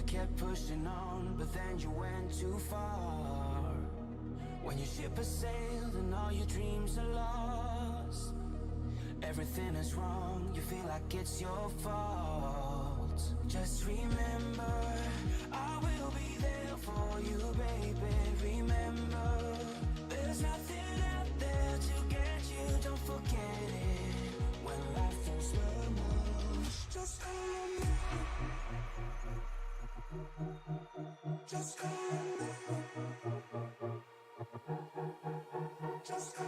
kept pushing on, but then you went too far. When your ship has sailed and all your dreams are lost, everything is wrong, you feel like it's your fault. Just remember, I will be there for you, baby. Remember, there's nothing out there to get you, don't forget it. When life throws lemons, just call me. Just call me. Just call me.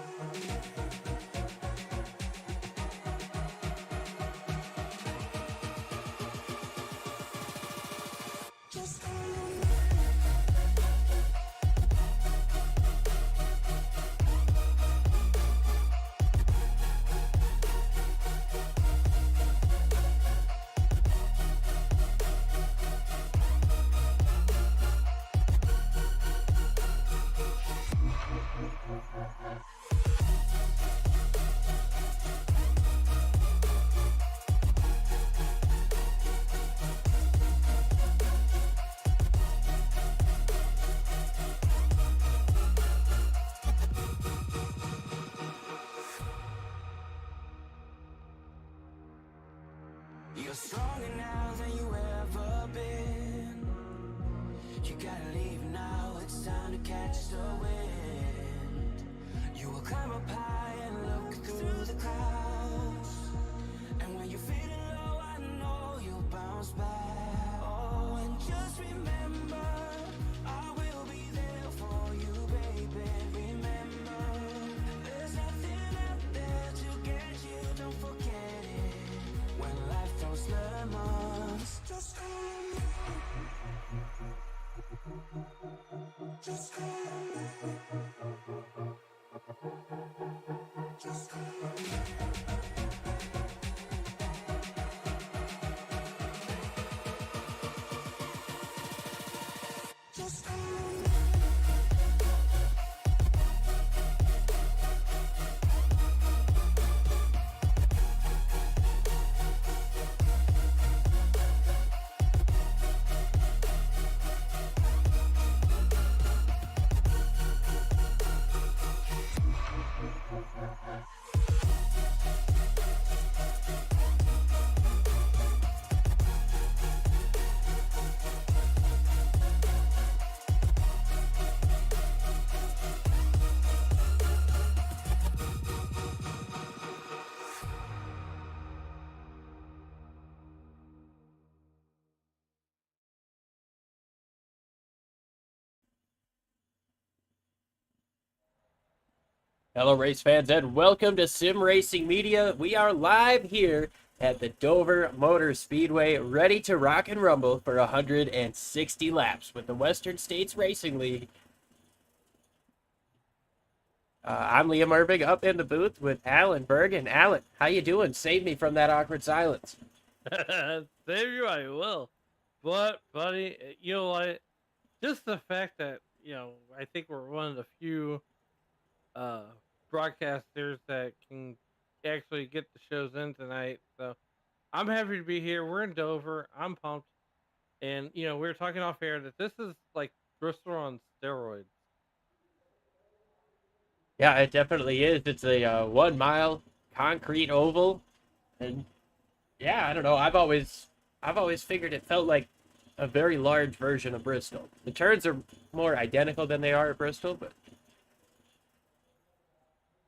Just call me. You're stronger now than you ever been. You gotta leave now, it's time to catch the wind. You will climb up high and look through the clouds, and when you're feeling low, I know you'll bounce back. Oh, and just remember, I will be there for you, baby. Remember, there's nothing out there to get you, don't forget it. When life throws lemons, just call me. Just call me. Just call me. Just call me. Hello, race fans, and welcome to Sim Racing Media. We are live here at the Dover Motor Speedway, ready to rock and rumble for 160 laps with the Western States Racing League. I'm Liam Irving, up in the booth with Alan Bergen. Alan, how you doing? Save me from that awkward silence. Save you, I will. But, buddy, you know what? Just the fact that, I think we're one of the few broadcasters that can actually get the shows in tonight. So I'm happy to be here. We're in Dover. I'm pumped. And, we were talking off air that this is like Bristol on steroids. Yeah, it definitely is. It's a 1 mile concrete oval, and yeah, I don't know. I've always figured it felt like a very large version of Bristol. The turns are more identical than they are at Bristol, but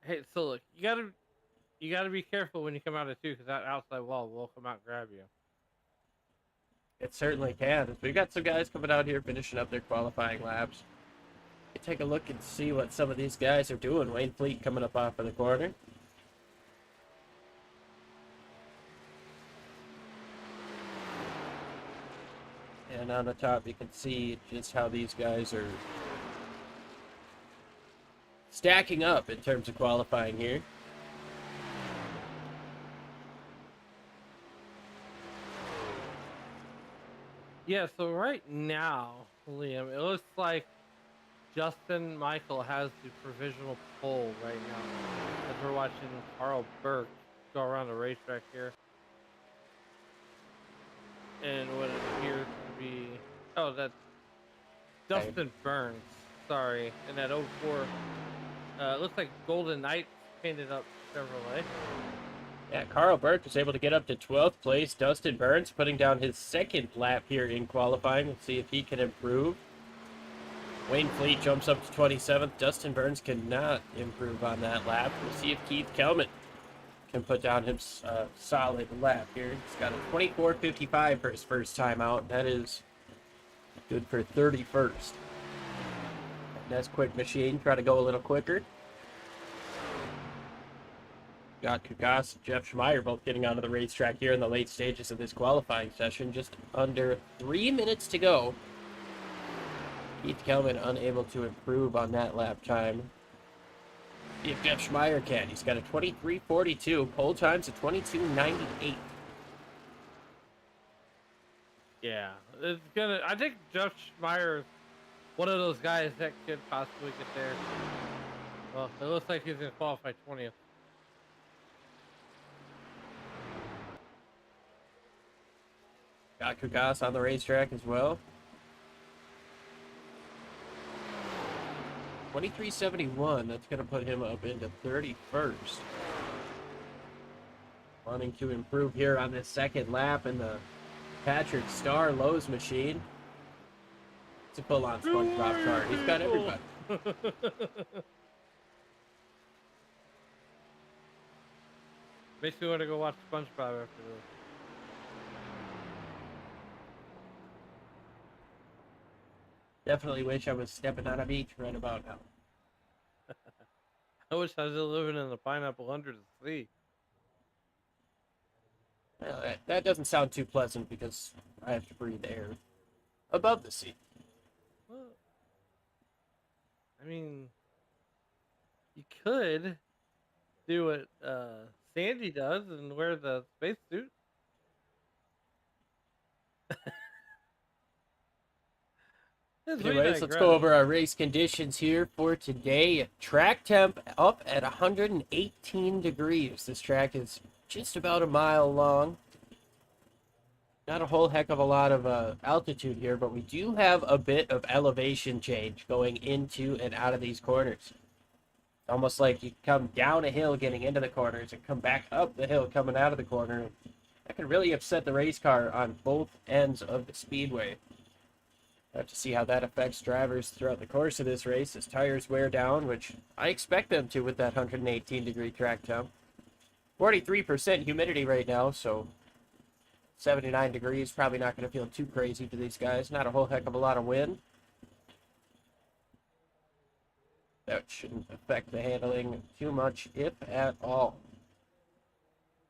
Hey, so look, you gotta be careful when you come out of two, because that outside wall will come out and grab you. it certainly can. We've got some guys coming out here finishing up their qualifying laps. You take a look and see what some of these guys are doing. Wayne Fleet coming up off of the corner. And on the top, you can see just how these guys are stacking up in terms of qualifying here. Yeah, so right now, Liam, it looks like Justin Michael has the provisional pole right now, as we're watching Carl Burke go around the racetrack here. And what it appears to be Oh, that's Okay. Dustin Burns. Sorry, in that '04. It looks like Golden Knights painted up Chevrolet. Yeah, Carl Burke was able to get up to 12th place. Dustin Burns putting down his second lap here in qualifying. Let's see if he can improve. Wayne Fleet jumps up to 27th. Dustin Burns cannot improve on that lap. We'll see if Keith Kelman can put down his solid lap here. He's got a 24:55 for his first time out. That is good for 31st. That's quick machine. Try to go a little quicker. Got Kugas and Jeff Schmeier both getting onto the racetrack here in the late stages of this qualifying session. Just under 3 minutes to go. Keith Kelman unable to improve on that lap time. See if Jeff Schmeier can. He's got a 23:42. Pole time's a 22:98. Yeah, it's gonna. I think Jeff Schmeier is one of those guys that could possibly get there. Well, it looks like he's gonna qualify 20th. Got Kugas on the racetrack as well. 23:71. That's going to put him up into 31st. Wanting to improve here on this second lap in the Patrick Starr Lowe's machine. It's a full-on SpongeBob car. He's got everybody. Makes me want to go watch SpongeBob after this. Definitely wish I was stepping on a beach right about now. I wish I was living in the pineapple under the sea. Well, that doesn't sound too pleasant because I have to breathe air above the sea. Well, I mean, you could do what Sandy does and wear the spacesuit. Anyways, let's go over our race conditions here for today. Track temp up at 118 degrees. This track is just about a mile long. Not a whole heck of a lot of altitude here, but we do have a bit of elevation change going into and out of these corners. Almost like you come down a hill getting into the corners and come back up the hill coming out of the corner. That can really upset the race car on both ends of the speedway. Have to see how that affects drivers throughout the course of this race as tires wear down, which I expect them to with that 118 degree track temp. 43% humidity right now, so 79 degrees, probably not going to feel too crazy for these guys. Not a whole heck of a lot of wind. That shouldn't affect the handling too much, if at all.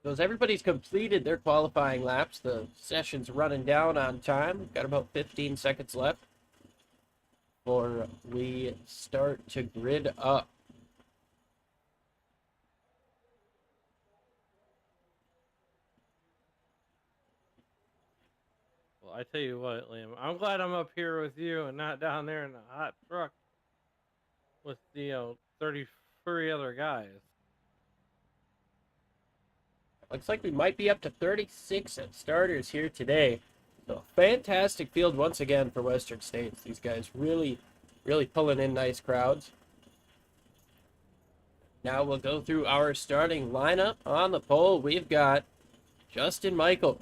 So as everybody's completed their qualifying laps, the session's running down on time. We've got about 15 seconds left before we start to grid up. Well, I tell you what, Liam, I'm glad I'm up here with you and not down there in the hot truck with, 33 other guys. Looks like we might be up to 36 starters here today. So fantastic field once again for Western States. These guys really pulling in nice crowds. Now we'll go through our starting lineup. On the pole, we've got Justin Michael,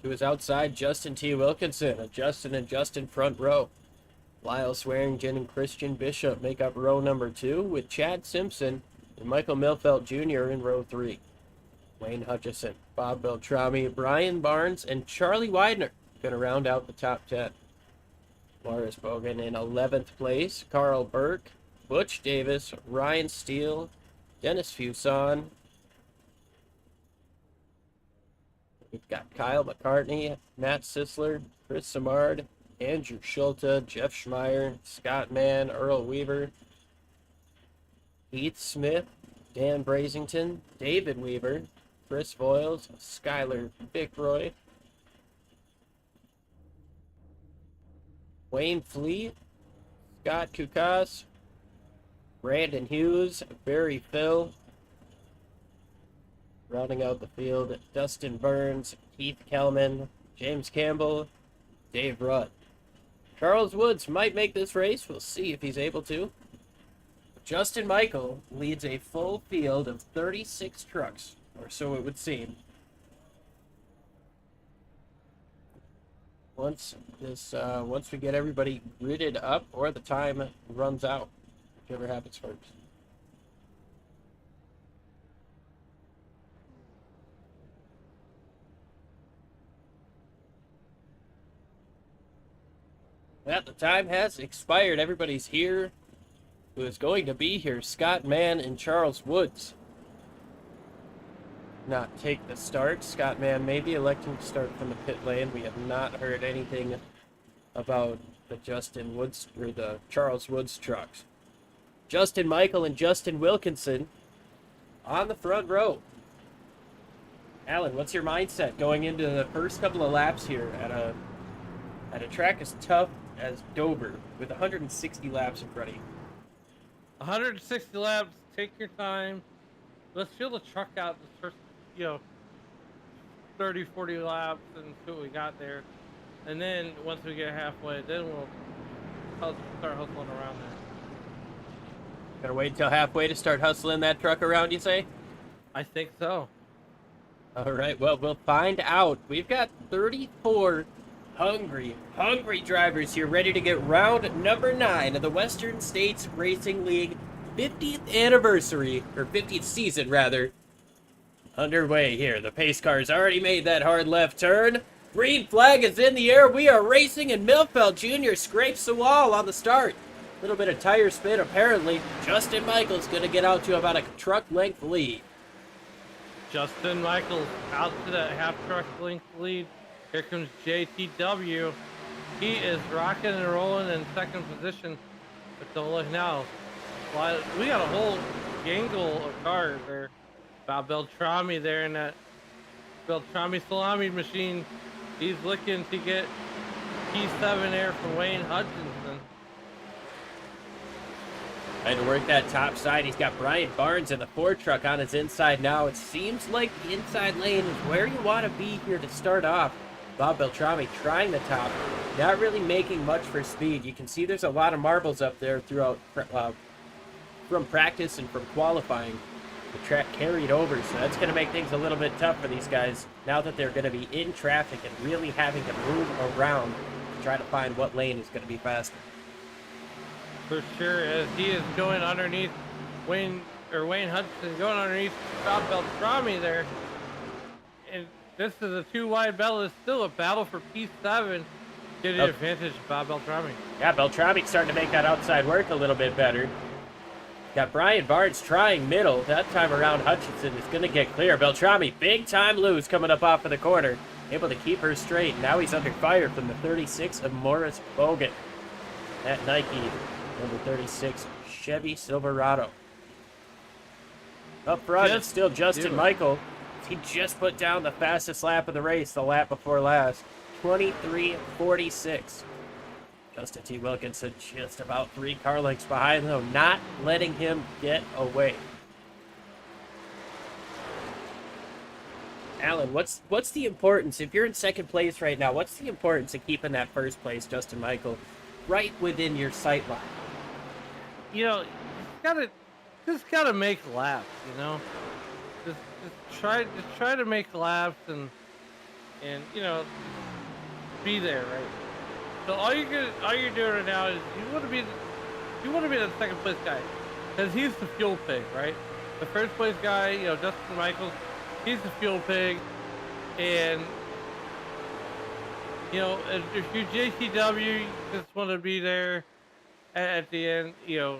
who is outside Justin T. Wilkinson, a Justin and Justin front row. Lyle Swearingen and Christian Bishop make up row number 2, with Chad Simpson and Michael Milfelt Jr. in row 3. Wayne Hutchison, Bob Beltrami, Brian Barnes, and Charlie Widener going to round out the top 10. Morris Bogan in 11th place, Carl Burke, Butch Davis, Ryan Steele, Dennis Fuson. We've got Kyle McCartney, Matt Sisler, Chris Samard, Andrew Schulte, Jeff Schmeier, Scott Mann, Earl Weaver, Heath Smith, Dan Brazington, David Weaver, Chris Voiles, Skylar Bickroy, Wayne Fleet, Scott Kukas, Brandon Hughes, Barry Phil. Rounding out the field, Dustin Burns, Keith Kelman, James Campbell, Dave Rudd. Charles Woods might make this race. We'll see if he's able to. Justin Michael leads a full field of 36 trucks, or so it would seem. Once we get everybody gridded up, or the time runs out, whichever happens first. Well, the time has expired. Everybody's here who is going to be here. Scott Mann and Charles Woods not take the start. Scott Mann may be electing to start from the pit lane. We have not heard anything about the Justin Woods or the Charles Woods trucks. Justin Michael and Justin Wilkinson on the front row. Alan, what's your mindset going into the first couple of laps here at a track as tough as Dover with 160 laps in front of you? 160 laps. Take your time. Let's feel the truck out the first, 30, 40 laps and see what we got there. And then once we get halfway, then we'll start hustling around there. Gotta wait until halfway to start hustling that truck around, you say? I think so. All right, well, we'll find out. We've got 34 hungry drivers here ready to get round number 9 of the Western States Racing League 50th anniversary, or 50th season, rather, underway here. The pace car's already made that hard left turn. Green flag is in the air. We are racing, and Milfeld Jr. scrapes the wall on the start. A little bit of tire spin, apparently. Justin Michael's going to get out to about a truck length lead. Justin Michaels out to that half truck length lead. Here comes JTW. He is rocking and rolling in second position. But don't look now. We got a whole gangle of cars there. Bob Beltrami there in that Beltrami salami machine. He's looking to get P7 there from Wayne Hutchinson. Trying to work that top side. He's got Brian Barnes in the Ford truck on his inside now. It seems like the inside lane is where you want to be here to start off. Bob Beltrami trying the top, not really making much for speed. You can see there's a lot of marbles up there throughout from practice and from qualifying. The track carried over, so that's going to make things a little bit tough for these guys now that they're going to be in traffic and really having to move around to try to find what lane is going to be faster. For sure, as he is going underneath Wayne Hudson, going underneath Bob Beltrami there. And this is a two-wide battle. It's still a battle for P7. Getting the advantage of Bob Beltrami. Yeah, Beltrami's starting to make that outside work a little bit better. Got Brian Barnes trying middle. That time around, Hutchinson is going to get clear. Beltrami, big time lose coming up off of the corner. Able to keep her straight. Now he's under fire from the 36 of Morris Bogan. That Nike, number 36, Chevy Silverado. Up front, it's still Justin Michael. He just put down the fastest lap of the race, the lap before last. 23:46. Justin T. Wilkinson just about 3 car lengths behind, though, not letting him get away. Alan, what's the importance, if you're in second place right now, what's the importance of keeping that first place, Justin Michael, right within your sight line? Just gotta make laps, Just try to make laps and be there, right? So all you're doing right now is you want to be the second place guy, because he's the fuel pig, right? The first place guy, Justin Michaels, he's the fuel pig, and if you're JCW, you just want to be there at the end. You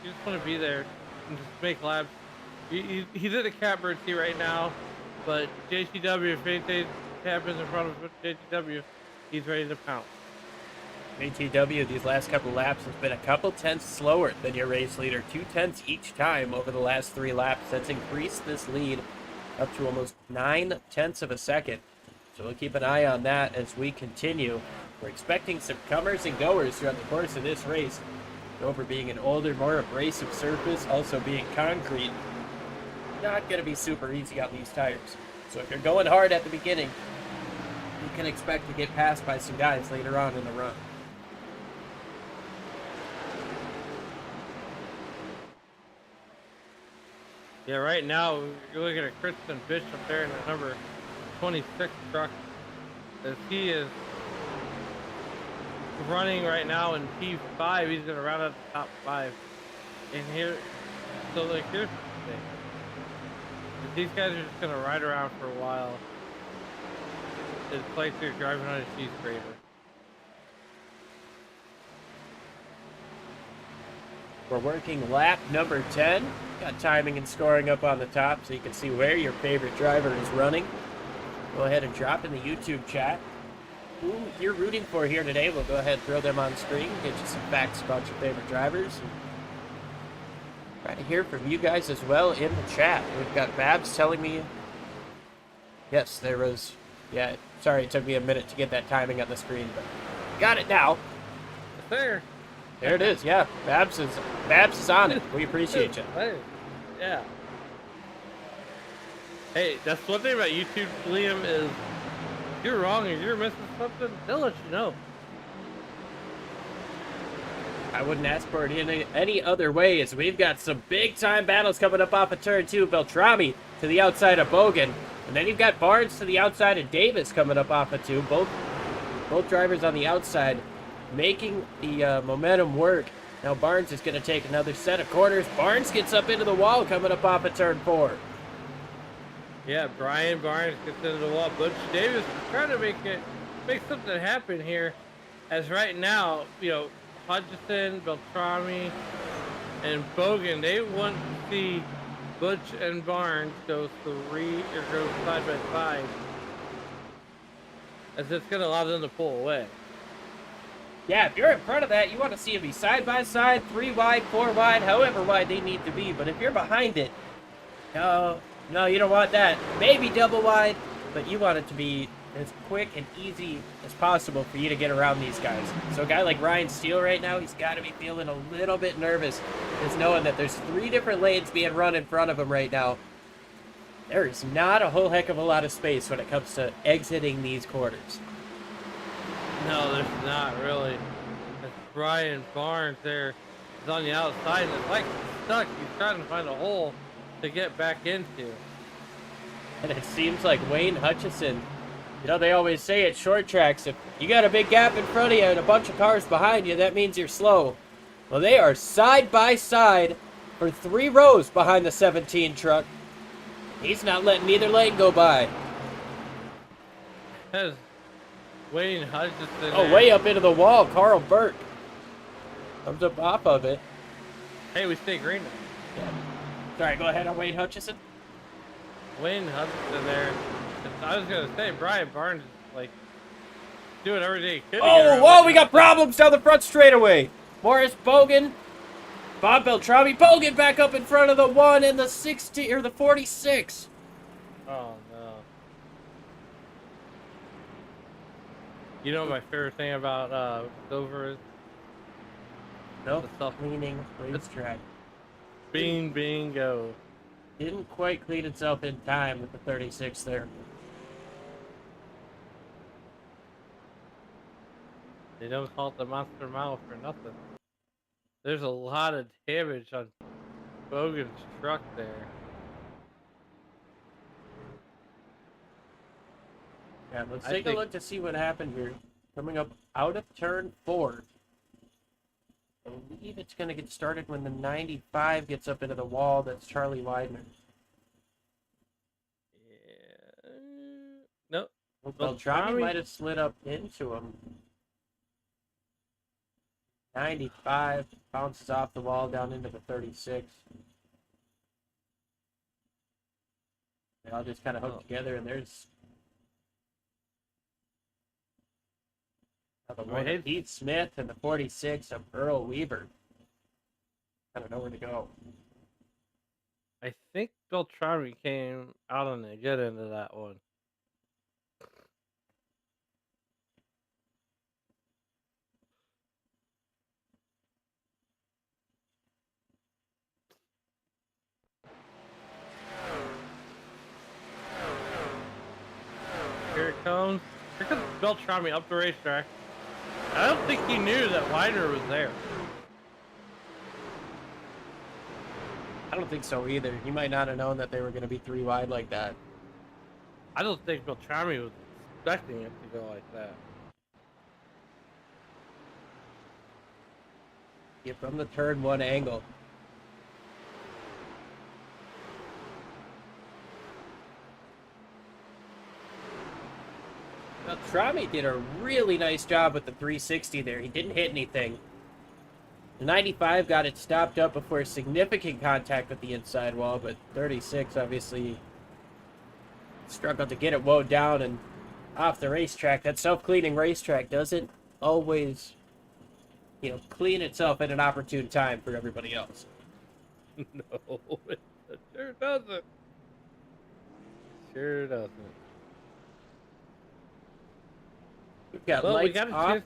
just want to be there and just make laps. He's at the catbird seat right now, but JCW, if anything happens in front of JCW, he's ready to pounce. JTW, these last couple laps, has been a couple tenths slower than your race leader. 2 tenths each time over the last 3 laps. That's increased this lead up to almost 9 tenths of a second. So we'll keep an eye on that as we continue. We're expecting some comers and goers throughout the course of this race. Dover being an older, more abrasive surface, also being concrete. Not going to be super easy on these tires. So if you're going hard at the beginning, you can expect to get passed by some guys later on in the run. Yeah, right now you're looking at Kristen Bishop there in the number 26 truck, as he is running right now in P5. He's gonna round out the top 5. And here, so like here's the thing: if these guys are just gonna ride around for a while. It's like they're driving on a cheese grater. We're working lap number 10. Got timing and scoring up on the top so you can see where your favorite driver is running. Go ahead and drop in the YouTube chat who you're rooting for here today. We'll go ahead and throw them on screen, get you some facts about your favorite drivers. Try to hear from you guys as well in the chat. We've got Babs telling me, yes, there was, yeah, sorry it took me a minute to get that timing on the screen, but got it now. It's there. There it is, yeah. Babs is on it. We appreciate you. Yeah. Hey, that's one thing about YouTube, Liam, is if you're wrong or you're missing something, they'll let you know. I wouldn't ask for it in any other way, as we've got some big-time battles coming up off of turn 2. Beltrami to the outside of Bogan. And then you've got Barnes to the outside of Davis coming up off of 2. Both drivers on the outside making the momentum work. Now Barnes is going to take another set of corners. Barnes gets up into the wall coming up off of turn 4. Yeah, Brian Barnes gets into the wall. Butch Davis is trying to make something happen here. As right now, you know, Hutchison, Beltrami, and Bogan, they want to see Butch and Barnes go side by side, as it's going to allow them to pull away. Yeah, if you're in front of that, you want to see them be side by side, 3 wide, 4 wide, however wide they need to be. But if you're behind it, no, you don't want that. Maybe double wide, but you want it to be as quick and easy as possible for you to get around these guys. So a guy like Ryan Steele right now, he's got to be feeling a little bit nervous, just knowing that there's 3 different lanes being run in front of him right now. There is not a whole heck of a lot of space when it comes to exiting these corners. No, there's not really. It's Brian Barnes there is on the outside, and it's like he's stuck. He's trying to find a hole to get back into. And it seems like Wayne Hutchison, you know, they always say at short tracks, if you got a big gap in front of you and a bunch of cars behind you, that means you're slow. Well, they are side by side for 3 rows behind the 17 truck. He's not letting either lane go by. Has Wayne Hutchison. Oh, way up into the wall, Carl Burke comes up off of it. Hey, we stay green now. Yeah. Sorry, go ahead on Wayne Hutchison. Wayne Hutchison there. I was gonna say Brian Barnes is like doing everything he could. Oh, whoa, we got problems down the front straightaway. Morris Bogan, Bob Beltrami, Bogan back up in front of the 1 and the 60 or the 46. Oh no. You know what my favorite thing about Dover is? No, The stuff. cleaning racetrack. Bingo. Didn't quite clean itself in time with the 36 there. They don't call it the Monster Mile for nothing. There's a lot of damage on Bogan's truck there. Yeah, let's I take a think- look to see what happened here. Coming up out of turn 4. I believe it's going to get started when the 95 gets up into the wall. That's Charlie Weidman. Yeah. No. Beltrami might have slid up into him. 95 bounces off the wall down into the 36. They all just kind of hook together, and there's the one of Pete Smith and the 46 of Earl Weaver. I don't know where to go. I think Beltrami came out on the good end of that one. Here it comes. Here comes Beltrami up the racetrack. I don't think he knew that Widener was there. I don't think so either. He might not have known that they were going to be 3 wide like that. I don't think Beltrami was expecting it to go like that. Yeah, from the turn 1 angle. Beltrami did a really nice job with the 360 there. He didn't hit anything. The 95 got it stopped up before significant contact with the inside wall, but 36 obviously struggled to get it wound down and off the racetrack. That self-cleaning racetrack doesn't always, clean itself at an opportune time for everybody else. No, it sure doesn't. Sure doesn't. We've got Well, lights off.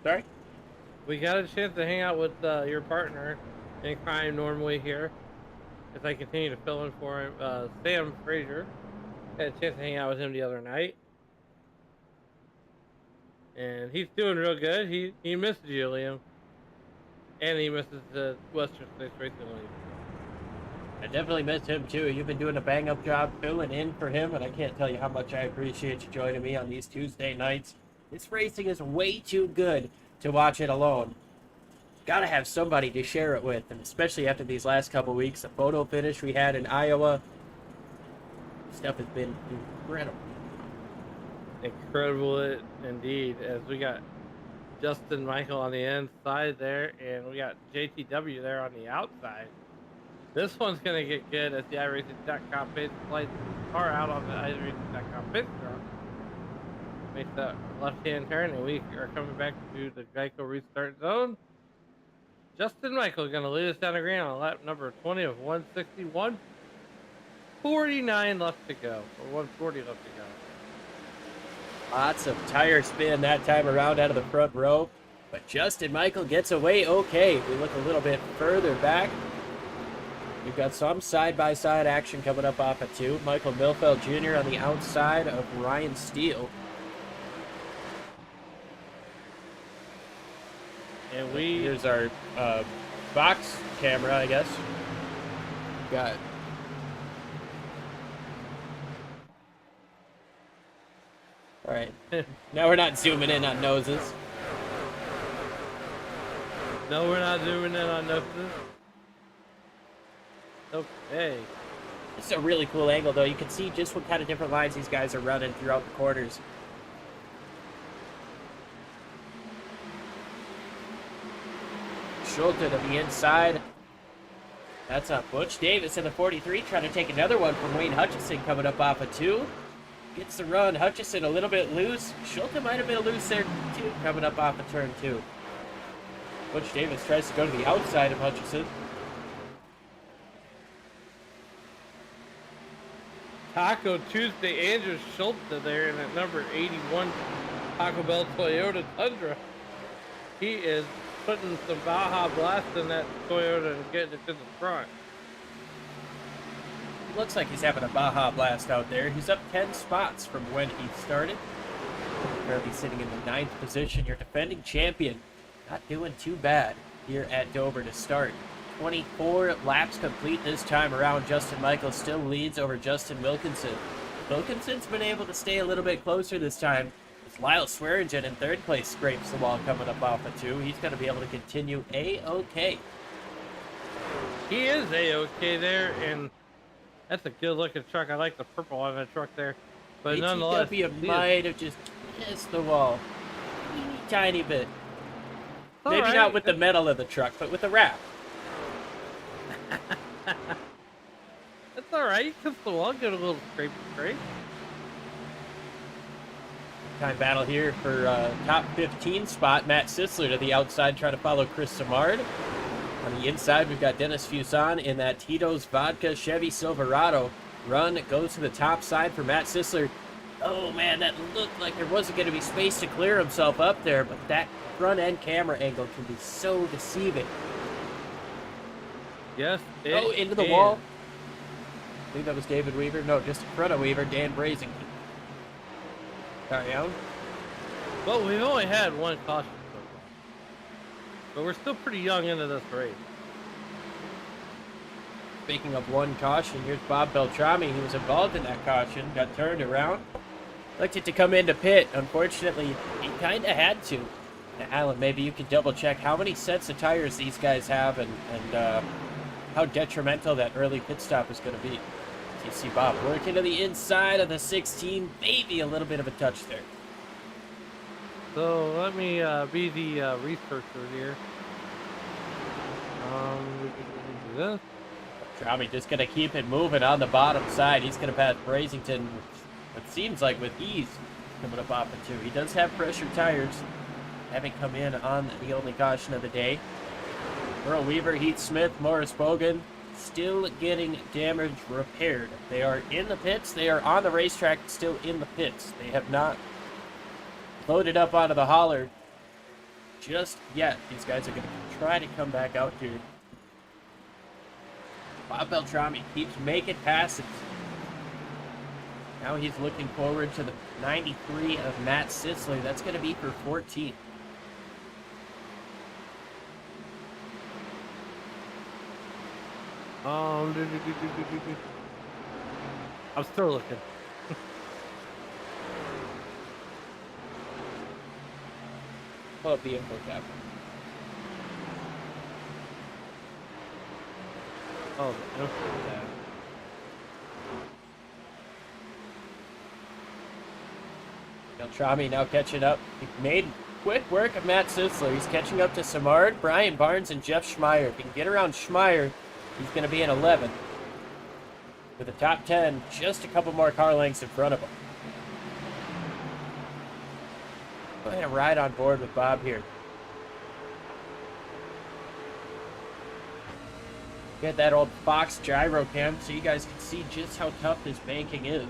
Sorry? We got a chance to hang out with your partner in crime normally here, as I continue to fill in for him. Sam Frazier. Had a chance to hang out with him the other night, and he's doing real good. He misses you, Liam, and he misses the Western States Racing League. I definitely miss him too. You've been doing a bang-up job filling in for him, and I can't tell you how much I appreciate you joining me on these Tuesday nights. This racing is way too good to watch it alone. Gotta have somebody to share it with, and especially after these last couple weeks, the photo finish we had in Iowa, stuff has been incredible. Incredible indeed, as we got Justin Michael on the inside there, and we got JTW there on the outside. This one's going to get good as the iRacing.com page lights are out on the iRacing.com page drop. Makes that left-hand turn, and we are coming back to the Geico restart zone. Justin Michael going to lead us down the green on lap number 20 of 161. 49 left to go, or 140 left to go. Lots of tire spin that time around out of the front row, but Justin Michael gets away okay. We look a little bit further back. We've got some side-by-side action coming up off of 2. Michael Milfeld Jr. on the outside of Ryan Steele. And here's our box camera, I guess. Got all right. Now we're not zooming in on noses. No, we're not zooming in on noses. Okay. This is a really cool angle, though. You can see just what kind of different lines these guys are running throughout the quarters. Schulte to the inside. That's up. Butch Davis in the 43 trying to take another one from Wayne Hutchison coming up off of 2. Gets the run. Hutchison a little bit loose. Schulte might have been loose there, too, coming up off of turn 2. Butch Davis tries to go to the outside of Hutchison. Taco Tuesday, Andrew Schulte there in at number 81 Taco Bell Toyota Tundra. He is putting some Baja Blast in that Toyota and getting it to the front. Looks like he's having a Baja Blast out there. He's up 10 spots from when he started. Currently sitting in the 9th position. Your defending champion. Not doing too bad here at Dover to start. 24 laps complete this time around. Justin Michael still leads over Justin Wilkinson. Wilkinson's been able to stay a little bit closer this time. As Lyle Swearingen in 3rd place scrapes the wall coming up off of 2. He's going to be able to continue A-OK. He is A-OK there, and that's a good looking truck. I like the purple on the truck there. But nonetheless, ATW might have just missed the wall. Teeny tiny bit. Maybe right. not with the metal of the truck, but with the wrap. That's alright. You can still get a little scrape. Time battle here for top 15 spot. Matt Sisler to the outside trying to follow Chris Simard. On the inside, we've got Dennis Fuson in that Tito's Vodka Chevy Silverado. Run goes to the top side for Matt Sisler. Oh man, that looked like there wasn't going to be space to clear himself up there, but that front end camera angle can be so deceiving. Yes. Into the wall. I think that was David Weaver. No, just in front of Weaver, Dan Brazington. Carry on. Well, we've only had one caution so far. But we're still pretty young into this race. Speaking of one caution, here's Bob Beltrami. He was involved in that caution, got turned around. Elected to come into pit. Unfortunately, he kind of had to. Now, Alan, maybe you can double check how many sets of tires these guys have and how detrimental that early pit stop is going to be. You see Bob working to the inside of the 16, maybe a little bit of a touch there. So let me be the researcher here. We can do this. Trami just going to keep it moving on the bottom side. He's going to pass Brazington, it seems like with ease, coming up off of 2. He does have pressure tires, having come in on the only caution of the day. Earl Weaver, Heath Smith, Morris Bogan, still getting damage repaired. They are in the pits. They are on the racetrack, still in the pits. They have not loaded up onto the hauler just yet. These guys are going to try to come back out here. Bob Beltrami keeps making passes. Now he's looking forward to the 93 of Matt Sitzler. That's going to be for 14th. I'm still looking. Pull up the info tab. Oh, the info tab. Beltrami now catching up. He made quick work of Matt Sitzler. He's catching up to Samard, Brian Barnes, and Jeff Schmeier. If he can get around Schmeier, he's going to be in 11. With the top 10, just a couple more car lengths in front of him. Playing a ride on board with Bob here. Get that old Fox gyro cam so you guys can see just how tough this banking is.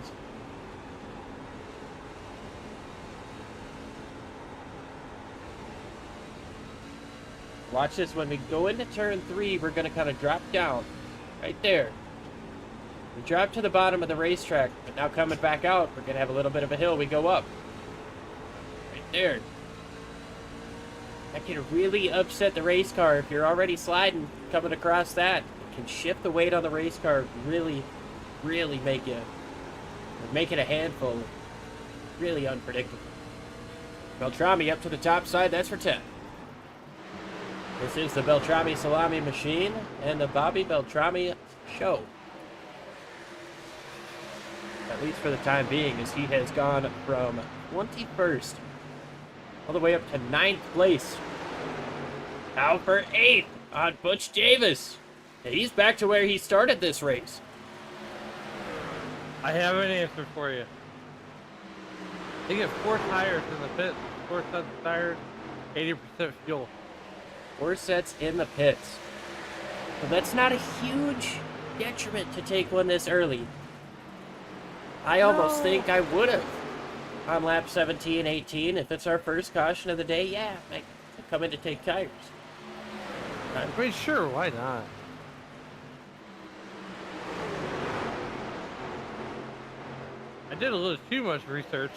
Watch this. When we go into turn 3, we're going to kind of drop down. Right there. We drop to the bottom of the racetrack, but now coming back out, we're going to have a little bit of a hill. We go up. Right there. That can really upset the race car. If you're already sliding, coming across that, it can shift the weight on the race car, really, really make it a handful. Really unpredictable. Beltrami up to the top side. That's for 10. This is the Beltrami Salami Machine and the Bobby Beltrami Show. At least for the time being, as he has gone from 21st all the way up to 9th place. Now for 8th on Butch Davis. And he's back to where he started this race. I have an answer for you. They get 4 tires in the pit. 4 sets of tires, 80% fuel. 4 sets in the pits. So that's not a huge detriment to take one this early. I almost think I would have on lap 17, 18. If it's our first caution of the day, yeah, I come in to take tires. I mean, sure, why not? I did a little too much research.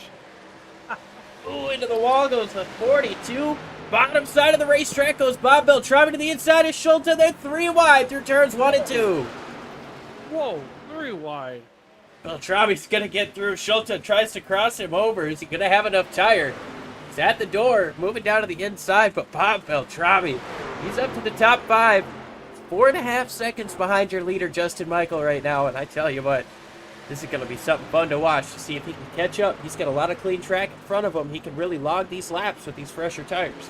Ooh, into the wall goes the 42. Bottom side of the racetrack goes Bob Beltrami to the inside of Schulte. They're 3 wide through turns 1 and 2. Whoa, 3 wide. Beltrami's going to get through. Schulte tries to cross him over. Is he going to have enough tire? He's at the door, moving down to the inside, but Bob Beltrami, he's up to the top 5. 4.5 seconds behind your leader, Justin Michael, right now, and I tell you what, this is going to be something fun to watch to see if he can catch up. He's got a lot of clean track in front of him. He can really log these laps with these fresher tires.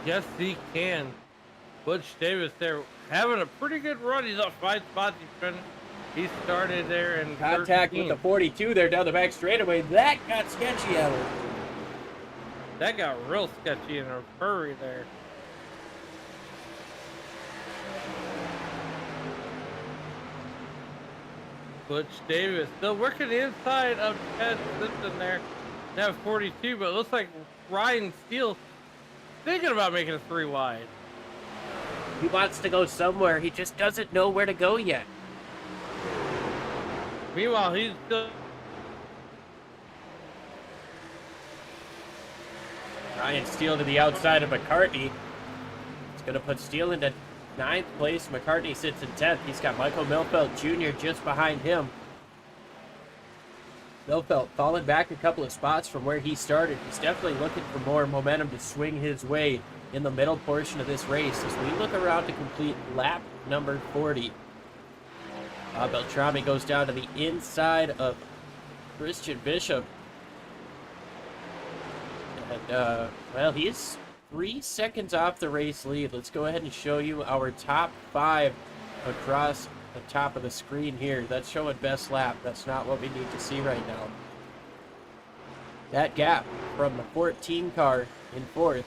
Yes, he can. Butch Davis there having a pretty good run. He's up 5 spots. He started there in Contact 13. with the 42 there down the back straightaway. That got sketchy out of it. That got real sketchy in a hurry there. Butch Davis still working the inside of Ted Simpson there. Now 42, but it looks like Ryan Steele thinking about making a 3 wide. He wants to go somewhere. He just doesn't know where to go yet. Meanwhile, he's still... Ryan Steele to the outside of McCartney. It's going to put Steele into ninth place. McCartney sits in 10th. He's got Michael Milfeld Jr. just behind him. Milfeld falling back a couple of spots from where he started. He's definitely looking for more momentum to swing his way in the middle portion of this race as we look around to complete lap number 40. Beltrami goes down to the inside of Christian Bishop. And, well, he's 3 seconds off the race lead. Let's go ahead and show you our top 5 across the top of the screen here. That's showing best lap. That's not what we need to see right now. That gap from the 14 car in 4th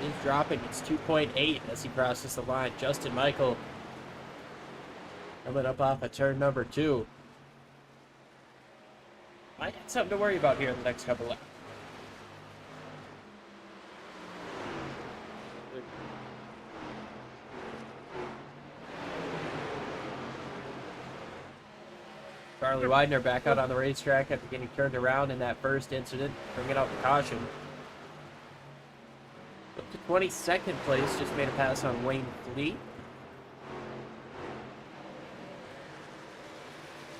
is dropping. It's 2.8 as he crosses the line. Justin Michael coming up off of turn number 2. Might have something to worry about here in the next couple laps. Charlie Widener back out on the racetrack after getting turned around in that first incident, bringing out the caution. Up to 22nd place, just made a pass on Wayne Fleet.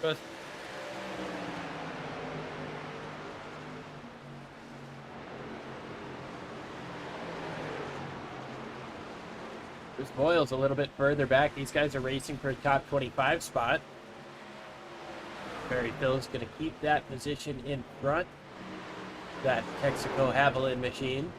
Good. Bruce Boyle's a little bit further back. These guys are racing for a top 25 spot. Barry Phil's going to keep that position in front. That Texaco Haviland machine.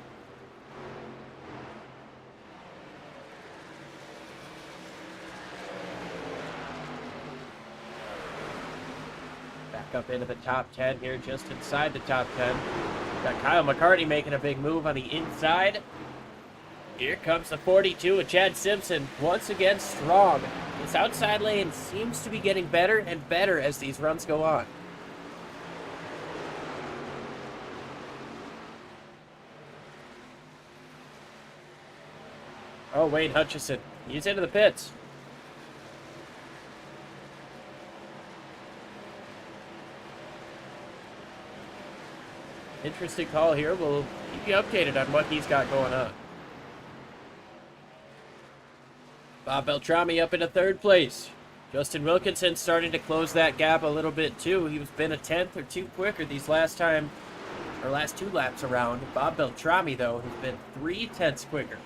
Back up into the top 10 here, just inside the top 10. Got Kyle McCarty making a big move on the inside. Here comes the 42 with Chad Simpson, once again strong. This outside lane seems to be getting better and better as these runs go on. Oh, Wayne Hutchison, he's into the pits. Interesting call here. We'll keep you updated on what he's got going on. Bob Beltrami up into 3rd place. Justin Wilkinson starting to close that gap a little bit too. He's been a 10th or 2 quicker these last 2 laps around. Bob Beltrami, though, has been 3/10 quicker.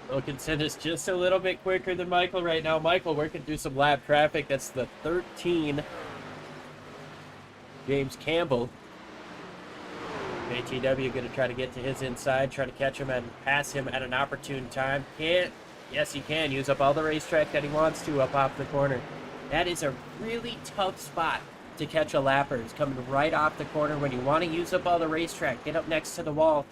Wilkinson is just a little bit quicker than Michael right now. Michael working through some lap traffic. That's the 13. James Campbell. JTW going to try to get to his inside, try to catch him and pass him at an opportune time. Can't. Yes, he can use up all the racetrack that he wants to up off the corner. That is a really tough spot to catch a lapper. It's coming right off the corner when you want to use up all the racetrack. Get up next to the wall.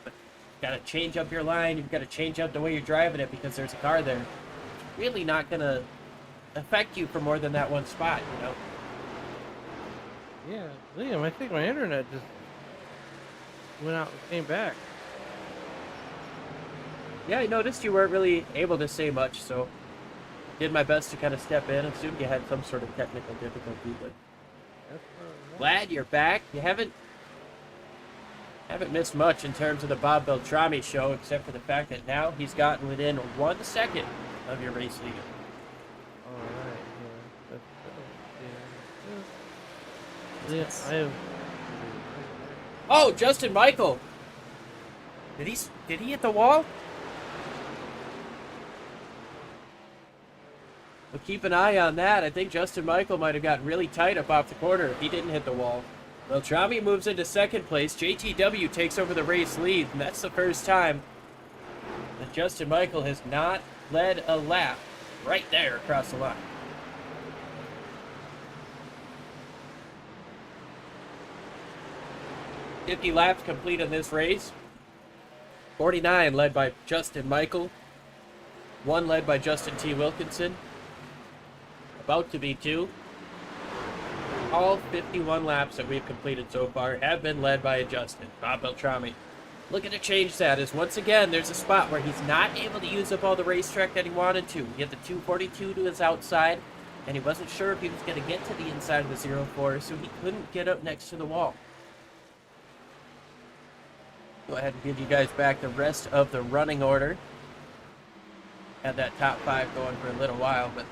But got to change up your line. You've got to change up the way you're driving it because there's a car there. It's really not going to affect you for more than that one spot, you know. Yeah, Liam, I think my internet just went out and came back. Yeah, I noticed you weren't really able to say much, so did my best to kind of step in. Assumed you had some sort of technical difficulty, but glad you're back. You haven't missed much in terms of the Bob Beltrami show, except for the fact that now he's gotten within 1 second of your race leader. All right, yeah. I have. Oh, Justin Michael. Did he hit the wall? We'll keep an eye on that. I think Justin Michael might have gotten really tight up off the corner if he didn't hit the wall. Beltrami moves into 2nd place. JTW takes over the race lead, and that's the first time that Justin Michael has not led a lap right there across the line. $50 laps complete in this race. 49 led by Justin Michael. 1 led by Justin T. Wilkinson. About to be 2. All 51 laps that we've completed so far have been led by a Justin, Bob Beltrami. Looking to change that as once again there's a spot where he's not able to use up all the racetrack that he wanted to. He had the 242 to his outside. and he wasn't sure if he was going to get to the inside of the 04, so he couldn't get up next to the wall. Go ahead and give you guys back the rest of the running order. Had that top 5 going for a little while, but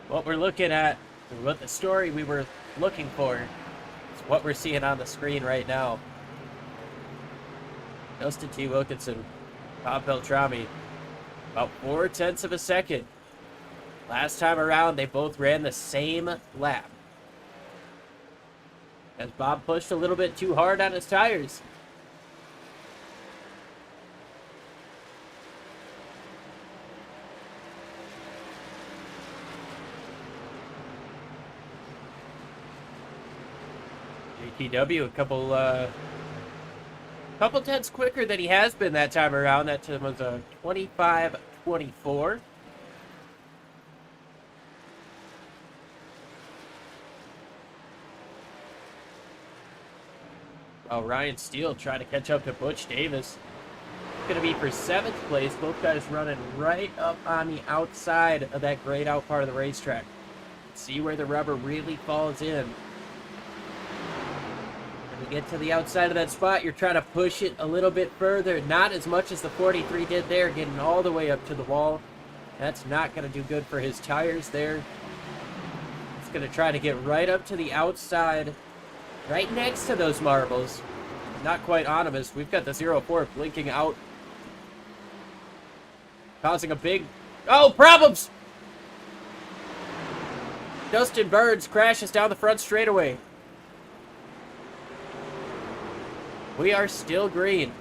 what we're looking at, what the story we were looking for, is what we're seeing on the screen right now. Justin T. Wilkinson, Bob Beltrami, about 0.4 of a second. Last time around, they both ran the same lap. As Bob pushed a little bit too hard on his tires. JTW, a couple tenths quicker than he has been that time around. That time was a 25-24. While Ryan Steele trying to catch up to Butch Davis. It's going to be for 7th place. Both guys running right up on the outside of that grayed out part of the racetrack. See where the rubber really falls in. When you get to the outside of that spot, you're trying to push it a little bit further. Not as much as the 43 did there, getting all the way up to the wall. That's not going to do good for his tires there. It's going to try to get right up to the outside, right next to those marbles. Not quite on him as we've got the 04 blinking out. Causing a big... Oh, problems! Justin Burns crashes down the front straightaway. We are still green.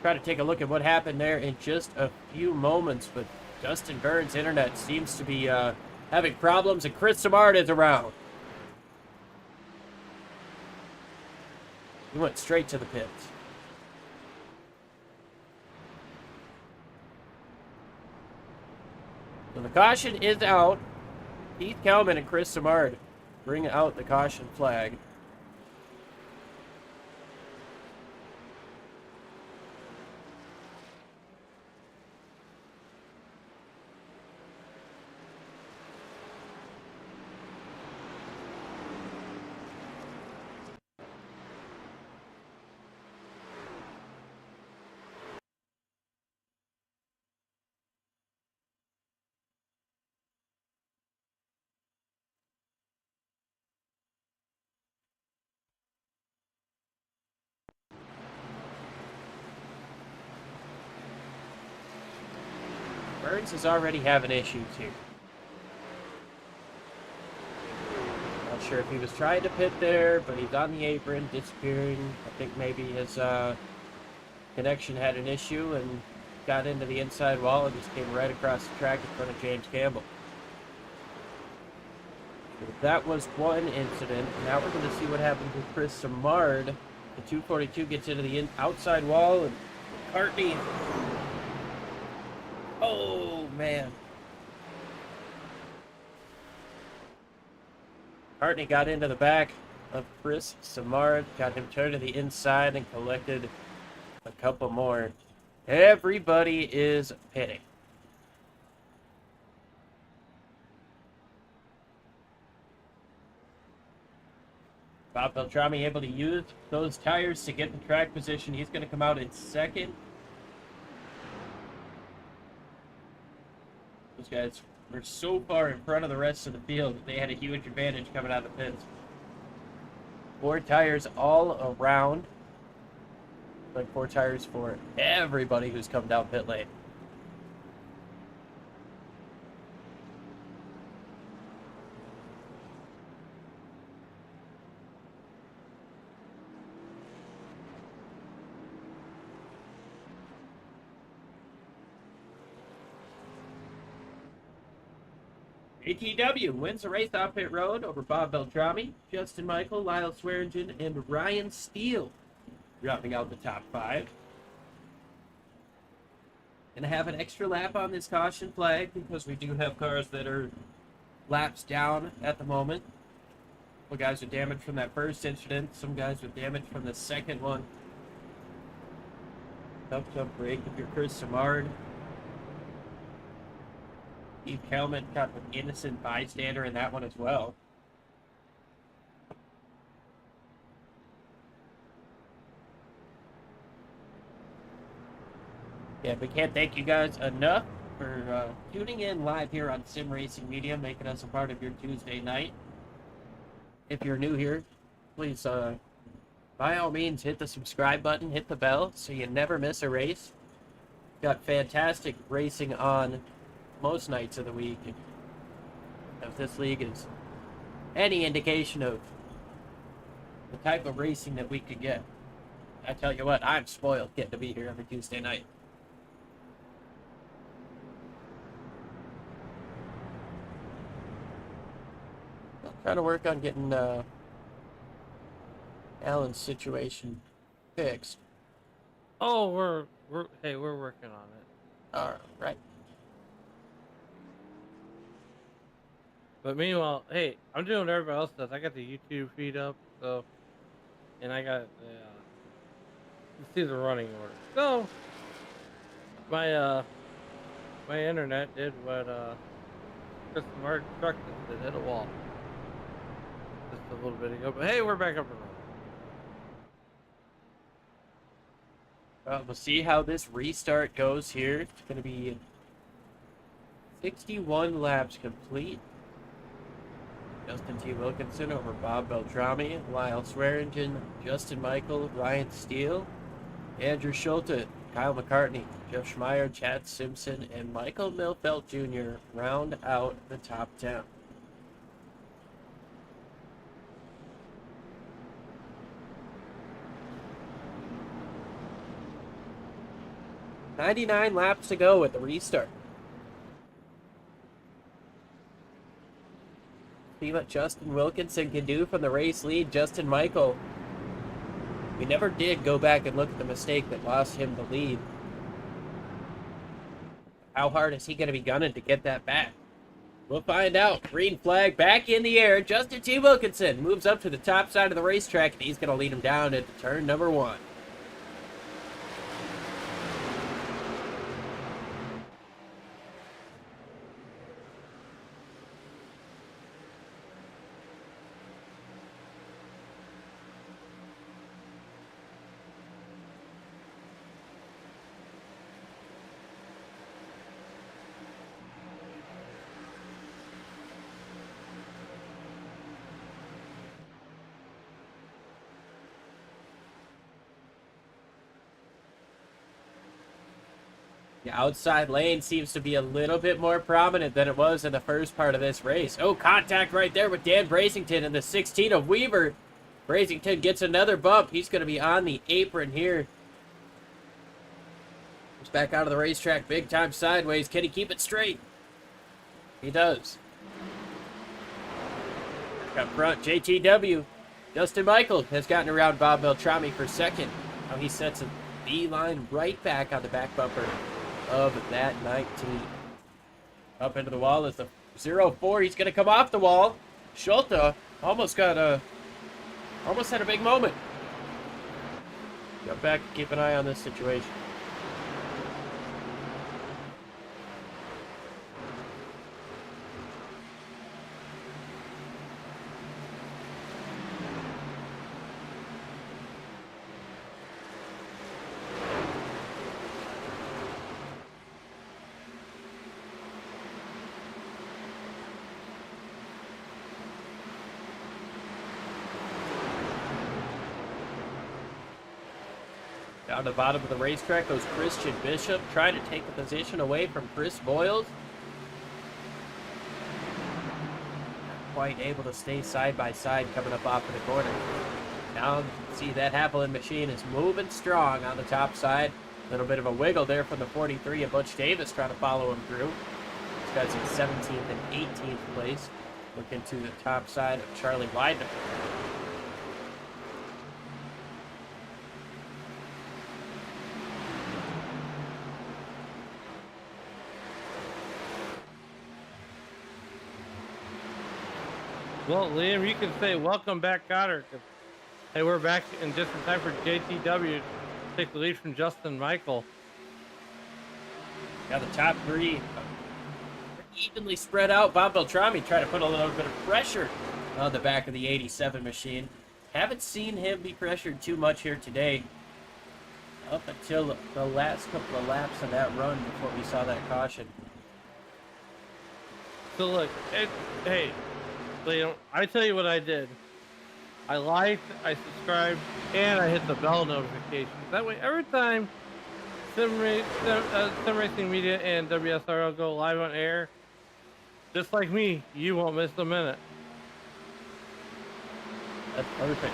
Try to take a look at what happened there in just a few moments, but Justin Burns' internet seems to be having problems, and Chris Samard is around. He went straight to the pits. So the caution is out. Keith Kelman and Chris Samard bring out the caution flag. Burns is already having issues here. Not sure if he was trying to pit there, but he's on the apron, disappearing. I think maybe his connection had an issue and got into the inside wall and just came right across the track in front of James Campbell. So that was one incident. Now we're going to see what happens with Chris Samard. The 242 gets into the outside wall, and McCartney... Oh, man. McCartney got into the back of Chris Samard, got him turned to the inside, and collected a couple more. Everybody is pitting. Bob Beltrami able to use those tires to get the track position. He's going to come out in second. Those guys were so far in front of the rest of the field that they had a huge advantage coming out of the pits. 4 tires all around. Like 4 tires for everybody who's come down pit lane. ATW wins the race off pit road over Bob Beltrami, Justin Michael, Lyle Swearingen, and Ryan Steele, dropping out the top 5. Gonna have an extra lap on this caution flag because we do have cars that are laps down at the moment. Some guys with damage from that first incident, some guys with damage from the second one. Tough jump break if you're Chris Samard. Steve Kelman got an innocent bystander in that one as well. Yeah, we can't thank you guys enough for tuning in live here on Sim Racing Media, making us a part of your Tuesday night. If you're new here, please, by all means, hit the subscribe button, hit the bell, so you never miss a race. Got fantastic racing on most nights of the week. If this league is any indication of the type of racing that we could get, I tell you what, I'm spoiled getting to be here every Tuesday night. I'll try to work on getting Alan's situation fixed. Oh, we're working on it. All right. But meanwhile, hey, I'm doing what everybody else does. I got the YouTube feed up, so, and I got the, you see the running order. So, my internet did what, Chris Martin instructed, it hit a wall. Just a little bit ago, but hey, we're back up and running. We'll see how this restart goes here. It's going to be 61 laps complete. Justin T. Wilkinson over Bob Beltrami, Lyle Swearingen, Justin Michael, Ryan Steele, Andrew Schulte, Kyle McCartney, Jeff Schmeier, Chad Simpson, and Michael Milfelt Jr. round out the top 10. "99 laps to go with the restart. See what Justin Wilkinson can do from the race lead. Justin Michael, we never did go back and look at the mistake that lost him the lead. How hard is he going to be gunning to get that back? We'll find out. Green flag back in the air. Justin T. Wilkinson moves up to the top side of the racetrack, and he's going to lead him down at turn number 1. The outside lane seems to be a little bit more prominent than it was in the first part of this race. Oh, contact right there with Dan Brasington in the 16 of Weaver. Brasington gets another bump. He's going to be on the apron here. He's back out of the racetrack big time sideways. Can he keep it straight? He does. Up front, JTW. Justin Michael has gotten around Bob Beltrami for second. Now he sets a beeline right back on the back bumper of that 19. Up into the wall is the 0-4. He's going to come off the wall. Schulte almost had a big moment. Go back and keep an eye on this situation. Down the bottom of the racetrack goes Christian Bishop, trying to take the position away from Chris Boyles. Not quite able to stay side by side coming up off of the corner. Now, see that Haviland machine is moving strong on the top side. A little bit of a wiggle there from the 43 of Butch Davis trying to follow him through. This guy's in 17th and 18th place. Looking to the top side of Charlie Widener. Well, Liam, you can say welcome back, Goddard. 'Cause, hey, we're back in just in time for JTW take the lead from Justin Michael. Got the top three evenly spread out. Bob Beltrami tried to put a little bit of pressure on the back of the 87 machine. Haven't seen him be pressured too much here today. Up until the last couple of laps of that run before we saw that caution. So look, hey, Liam, I tell you what I did. I liked, I subscribed, and I hit the bell notifications. That way, every time Sim Racing Media and WSRL go live on air, just like me, you won't miss a minute. That's perfect.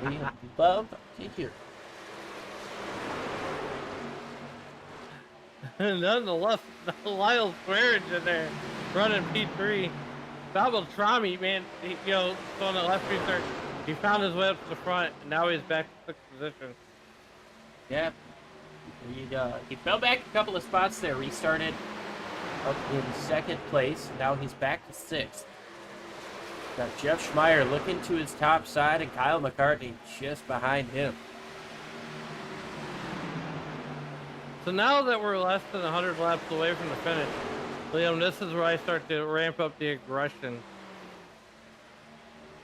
We love to hear. Nonetheless, Lyle Swearingen in there running P3. Beltrami, man, on the left restart, he found his way up to the front, and now he's back to 6th position. Yeah. He fell back a couple of spots there, restarted up in 2nd place. Now he's back to 6th. Got Jeff Schmeier looking to his top side, and Kyle McCartney just behind him. So now that we're less than 100 laps away from the finish, Liam, this is where I start to ramp up the aggression.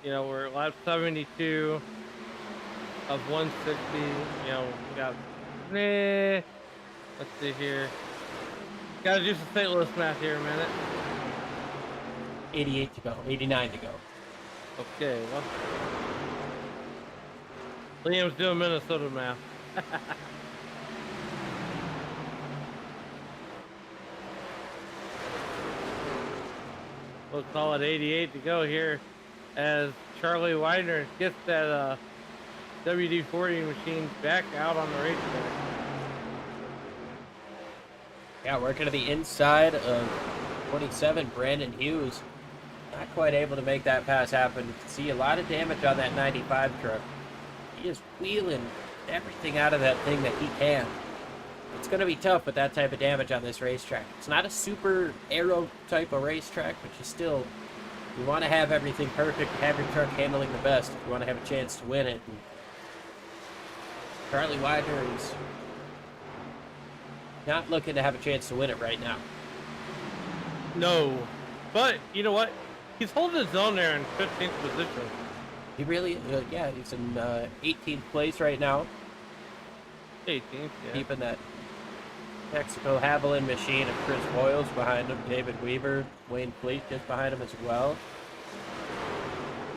We're at lap 72 of 160. We got, let's see here. Got to do some St. Louis math here a minute. 88 to go, 89 to go. Okay, well, Liam's doing Minnesota math. We'll call it 88 to go here as Charlie Widener gets that WD-40 machine back out on the racetrack. Yeah, working to the inside of 27, Brandon Hughes. Not quite able to make that pass happen. You can see a lot of damage on that 95 truck. He is wheeling everything out of that thing that he can. It's going to be tough with that type of damage on this racetrack. It's not a super aero type of racetrack, but you want to have everything perfect, have your truck handling the best if you want to have a chance to win it. And Charlie Widener is not looking to have a chance to win it right now. No, but you know what? He's holding his own there in 15th position. He really, he's in 18th place right now. 18th, yeah. Keeping that Mexico Haviland machine of Chris Boyles behind him, David Weaver, Wayne Fleet just behind him as well.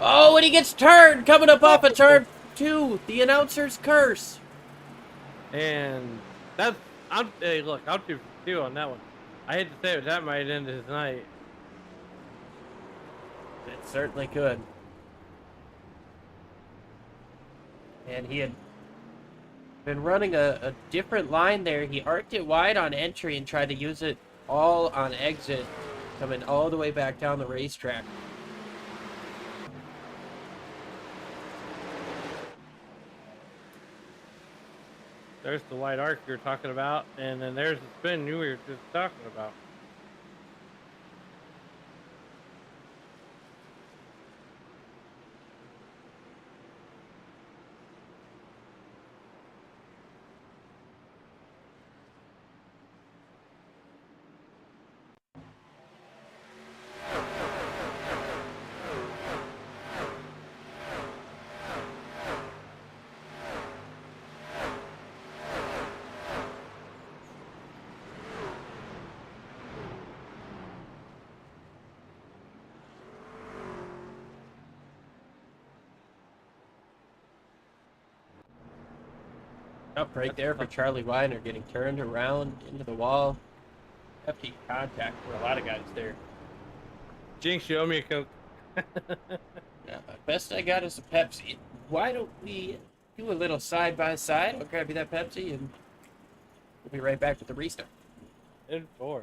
Oh, and he gets turned coming up off of turn 2. The announcer's curse. And that's, hey, look, I'm 2 for 2 on that one. I hate to say it, that might end his night. It certainly could. And he had been running a different line there. He arced it wide on entry and tried to use it all on exit, coming all the way back down the racetrack. There's the wide arc you're talking about, and then there's the spin you were just talking about. Up right there for Charlie Weiner, getting turned around into the wall. Hefty contact for a lot of guys there. Jinx, you owe me a Coke. Best I got is a Pepsi. Why don't we do a little side by side? I'll grab you that Pepsi and we'll be right back with the restart. In 4.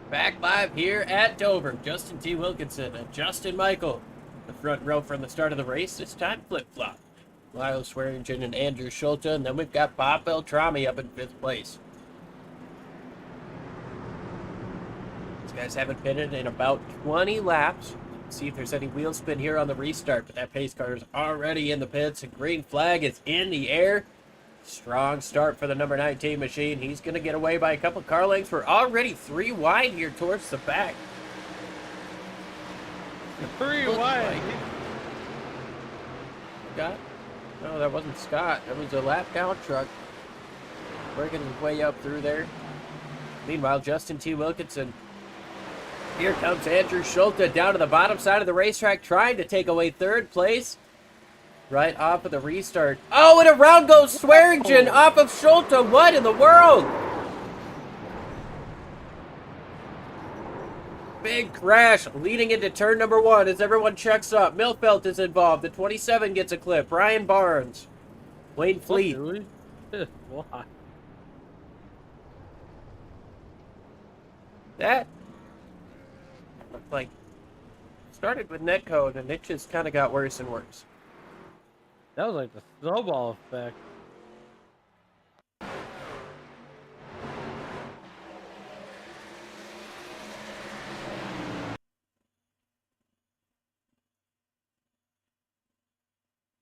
Back live here at Dover. Justin T. Wilkinson and Justin Michael. The front row from the start of the race. This time flip-flop. Lyle Swearingen and Andrew Schulte. And then we've got Bob Beltrami up in 5th place. These guys haven't pitted in about 20 laps. See if there's any wheel spin here on the restart. But that pace car is already in the pits. A green flag is in the air. Strong start for the number 19 machine. He's going to get away by a couple car lengths. We're already 3 wide here towards the back. 3 wide. Like Scott? No, that wasn't Scott. That was a lap down truck. Working his way up through there. Meanwhile, Justin T. Wilkinson. Here comes Andrew Schulte down to the bottom side of the racetrack, trying to take away 3rd place. Right off of the restart. Oh, and around goes Swearingen off of Schulte. What in the world? Big crash leading into turn number 1 as everyone checks up. Milfelt is involved. The 27 gets a clip. Brian Barnes. Wayne Fleet. Why? That looked like started with netcode and it just kind of got worse and worse. That was like the snowball effect.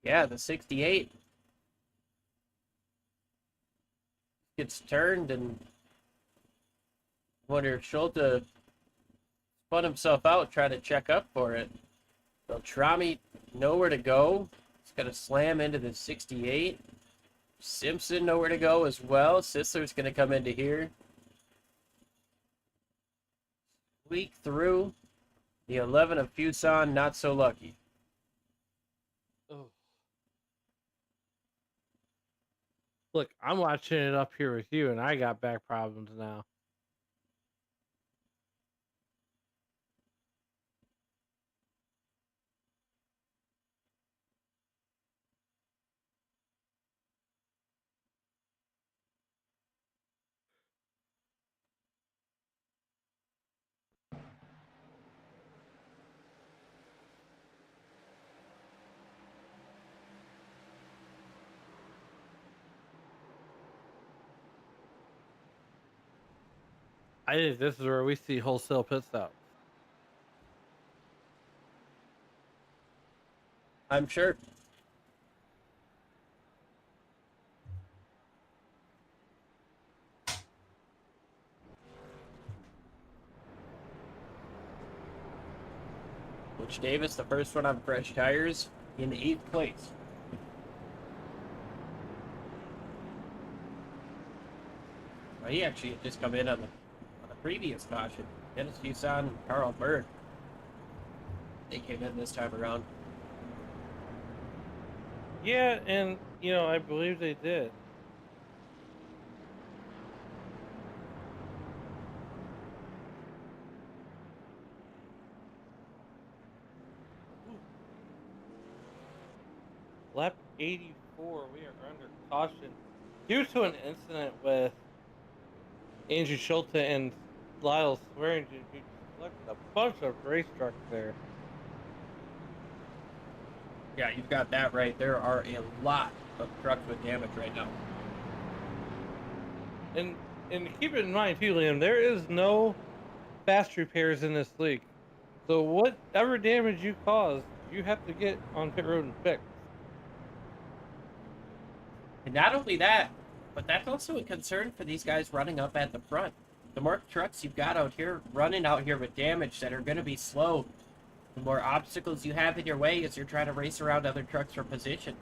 Yeah, the 68 gets turned and wonder if Schulte spun himself out trying to check up for it. Beltrami nowhere to go. He's got to slam into the 68. Simpson nowhere to go as well. Sisler's going to come into here. Squeak through. The 11 of Fuson, not so lucky. Oh. Look, I'm watching it up here with you, and I got back problems now. I think this is where we see wholesale pit stops. I'm sure. Butch Davis, the first one on fresh tires, in 8th place. Well, he actually had just come in on the previous caution. Dennis Fuson and Carl Bird. They came in this time around. Yeah, and, you know, I believe they did. Lap 84, we are under caution due to an incident with Andrew Schulte and Lyle Swearingen, who collected a bunch of race trucks there. Yeah, you've got that right. There are a lot of trucks with damage right now. And keep it in mind too, Liam, there is no fast repairs in this league. So whatever damage you cause, you have to get on pit road and fix. And not only that, but that's also a concern for these guys running up at the front. The more trucks you've got out here, running out here with damage that are going to be slow, the more obstacles you have in your way as you're trying to race around other trucks for position.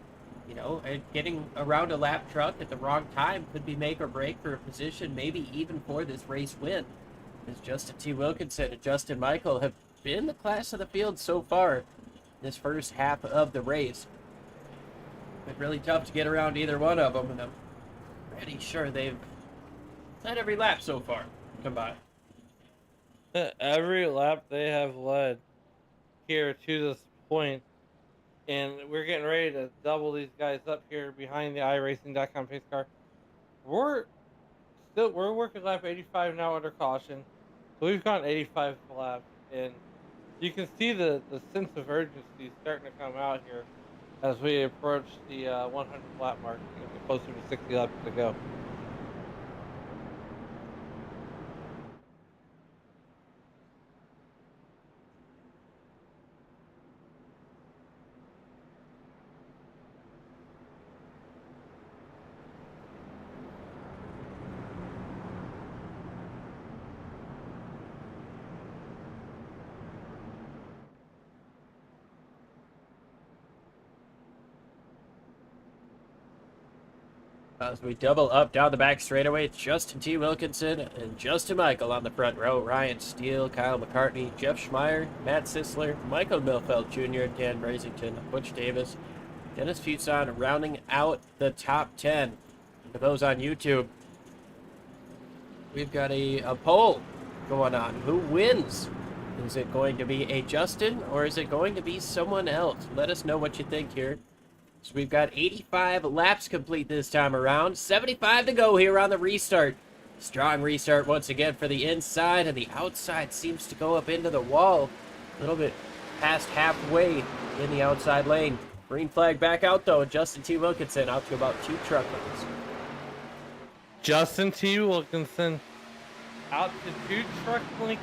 You know, and getting around a lap truck at the wrong time could be make or break for a position, maybe even for this race win. As Justin T. Wilkinson and Justin Michael have been the class of the field so far this first half of the race. Been really tough to get around either one of them, and I'm pretty sure they've led every lap so far combined. Every lap they have led here to this point, and we're getting ready to double these guys up here behind the iRacing.com pace car. We're working lap 85 now under caution, We've gone 85 laps, and you can see the sense of urgency starting to come out here as we approach the 100 lap mark, closer to 60 laps to go. As we double up down the back straightaway, it's Justin T. Wilkinson and Justin Michael on the front row. Ryan Steele, Kyle McCartney, Jeff Schmeier, Matt Sisler, Michael Milfeld Jr., Dan Brasington, Butch Davis, Dennis Fuson rounding out the top 10. For those on YouTube, we've got a poll going on. Who wins? Is it going to be a Justin or is it going to be someone else? Let us know what you think here. So we've got 85 laps complete this time around. 75 to go here on the restart. Strong restart once again for the inside, and the outside seems to go up into the wall. A little bit past halfway in the outside lane. Green flag back out though. Justin T. Wilkinson out to about 2 truck lengths. Justin T. Wilkinson out to 2 truck length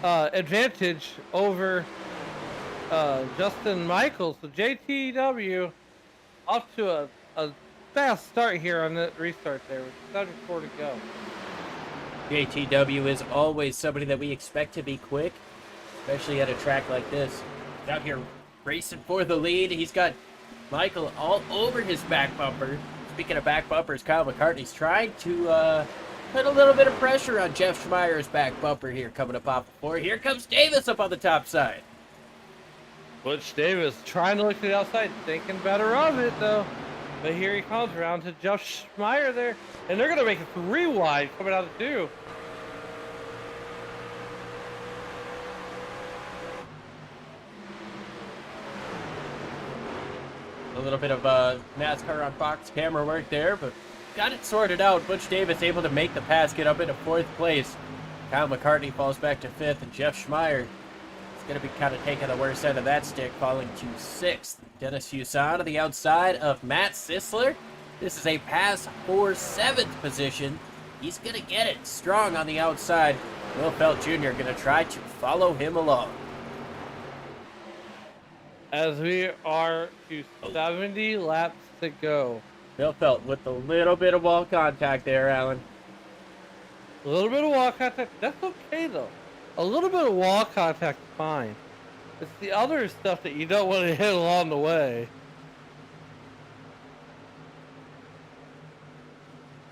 advantage over Justin Michaels. So JTW off to a fast start here on the restart there with 74 to go. JTW is always somebody that we expect to be quick, especially at a track like this. He's out here racing for the lead. He's got Michael all over his back bumper. Speaking of back bumpers, Kyle McCartney's trying to put a little bit of pressure on Jeff Schmeier's back bumper here coming up off the floor. Here comes Davis up on the top side. Butch Davis trying to look to the outside, thinking better of it though. But here he comes around to Jeff Schmeier there, and they're going to make it 3 wide coming out of 2. A little bit of NASCAR on Fox camera work there, but got it sorted out. Butch Davis able to make the pass, get up into 4th place. Kyle McCartney falls back to 5th, and Jeff Schmeier going to be kind of taking the worst end of that stick, falling to 6th. Dennis Fuson on the outside of Matt Sisler. This is a pass for 7th position. He's going to get it strong on the outside. Will Felt Jr. going to try to follow him along. As we are to 70 laps to go. Bill Felt with a little bit of wall contact there, Alan. A little bit of wall contact. That's okay, though. A little bit of wall contact is fine. It's the other stuff that you don't want to hit along the way.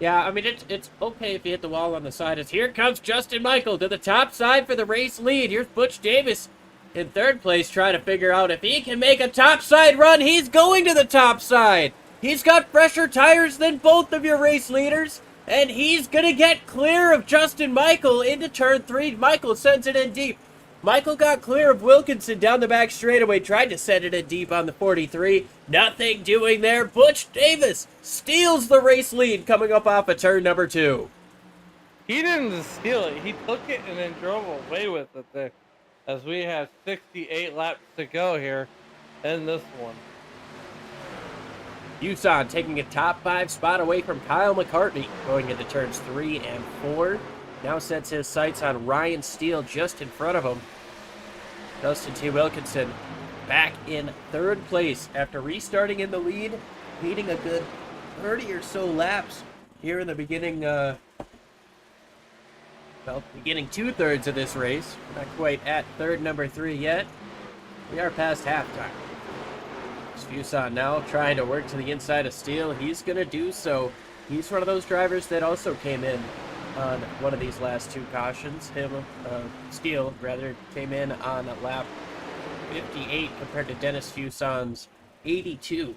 Yeah, I mean, it's okay if you hit the wall on the side. As here comes Justin Michael to the top side for the race lead. Here's Butch Davis in 3rd place trying to figure out if he can make a top side run. He's going to the top side. He's got fresher tires than both of your race leaders. And he's going to get clear of Justin Michael into turn 3. Michael sends it in deep. Michael got clear of Wilkinson down the back straightaway. Tried to send it in deep on the 43. Nothing doing there. Butch Davis steals the race lead coming up off of turn number 2. He didn't steal it. He took it and then drove away with it there. As we have 68 laps to go here in this one. Fuson taking a top 5 spot away from Kyle McCartney going into turns 3 and 4. Now sets his sights on Ryan Steele just in front of him. Justin T. Wilkinson back in 3rd place after restarting in the lead, leading a good 30 or so laps here in the beginning, beginning 2/3 of this race. We're not quite at number 3 yet. We are past halftime. Fuson now trying to work to the inside of Steele. He's going to do so. He's one of those drivers that also came in on one of these last 2 cautions. Steele, rather, came in on lap 58 compared to Dennis Fuson's 82.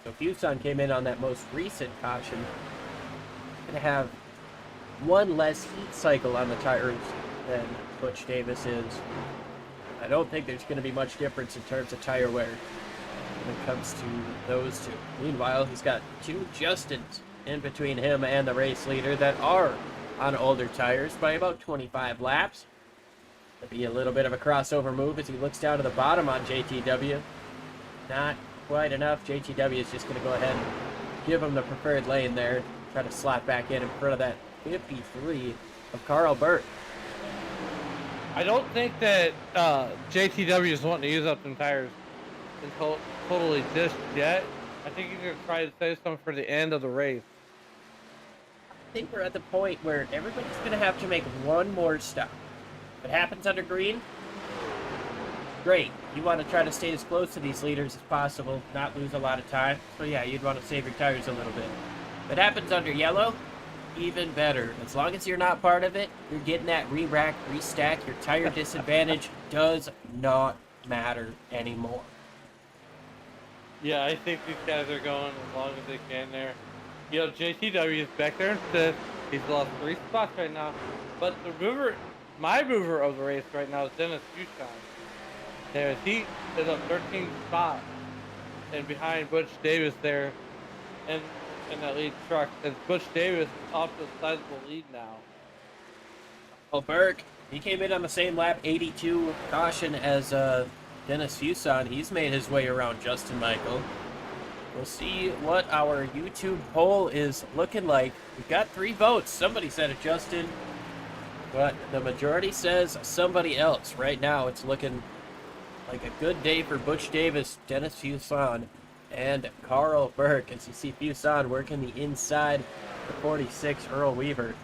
So Fuson came in on that most recent caution. Going to have 1 less heat cycle on the tires than Butch Davis is. I don't think there's going to be much difference in terms of tire wear when it comes to those 2. Meanwhile, he's got 2 Justins in between him and the race leader that are on older tires by about 25 laps. There'll be a little bit of a crossover move as he looks down to the bottom on JTW. Not quite enough. JTW is just going to go ahead and give him the preferred lane there. Try to slot back in front of that 53 of Carl Burke. I don't think that JTW is wanting to use up some tires until totally just yet. I think he's going to try to save some for the end of the race. I think we're at the point where everybody's going to have to make one more stop. If it happens under green, great. You want to try to stay as close to these leaders as possible, not lose a lot of time. So yeah, you'd want to save your tires a little bit. If it happens under yellow, even better. As long as you're not part of it, you're getting that re-rack, restack. Your tire disadvantage does not matter anymore. Yeah, I think these guys are going as long as they can there. You know, JTW is back there in fifth. He's lost 3 spots right now. But my mover of the race right now is Dennis Fuchon. There, he is up 13 spots and behind Butch Davis there in that lead truck. And Butch Davis is off to a sizable lead now. Well, Burke, he came in on the same lap, 82 caution as Dennis Fuson. He's made his way around Justin Michael. We'll see what our YouTube poll is looking like. We've got 3 votes. Somebody said it, Justin, but the majority says somebody else. Right now, it's looking like a good day for Butch Davis, Dennis Fuson, and Carl Burke, as you see Fuson working the inside the 46, Earl Weaver.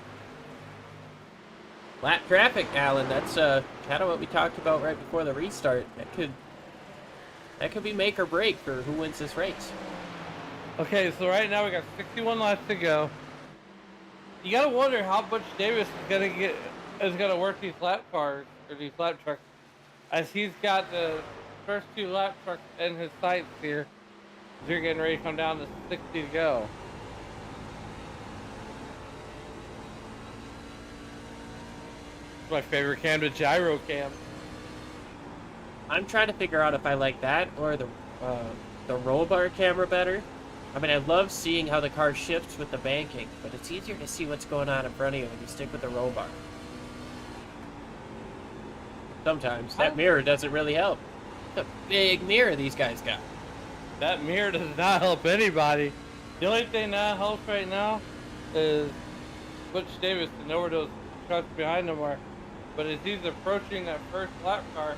Lap traffic, Alan, that's kind of what we talked about right before the restart. That could be make or break for who wins this race. Okay, so right now we got 61 laps to go. You gotta wonder how Butch Davis is gonna work these lap cars or these lap trucks, as he's got the first 2 lap trucks in his sights here. You're getting ready to come down to 60 to go. It's my favorite cam, the gyro cam. I'm trying to figure out if I like that or the roll bar camera better. I mean, I love seeing how the car shifts with the banking, but it's easier to see what's going on in front of you when you stick with the roll bar. Sometimes that mirror doesn't really help. It's a big mirror these guys got. That mirror does not help anybody. The only thing that helps right now is Butch Davis to know where those trucks behind him are. But as he's approaching that first lap car,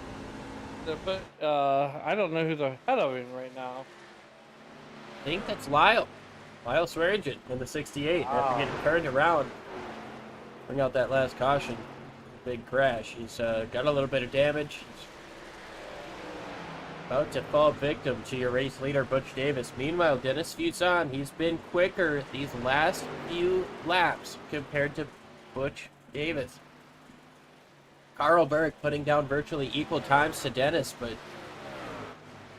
I don't know who's ahead of him right now. I think that's Lyle Swearingen in the 68. Wow. After getting turned around, bring out that last caution. Big crash. He's got a little bit of damage. He's about to fall victim to your race leader, Butch Davis. Meanwhile, Dennis Fuson, he's been quicker these last few laps compared to Butch Davis. Carl Burke putting down virtually equal times to Dennis, but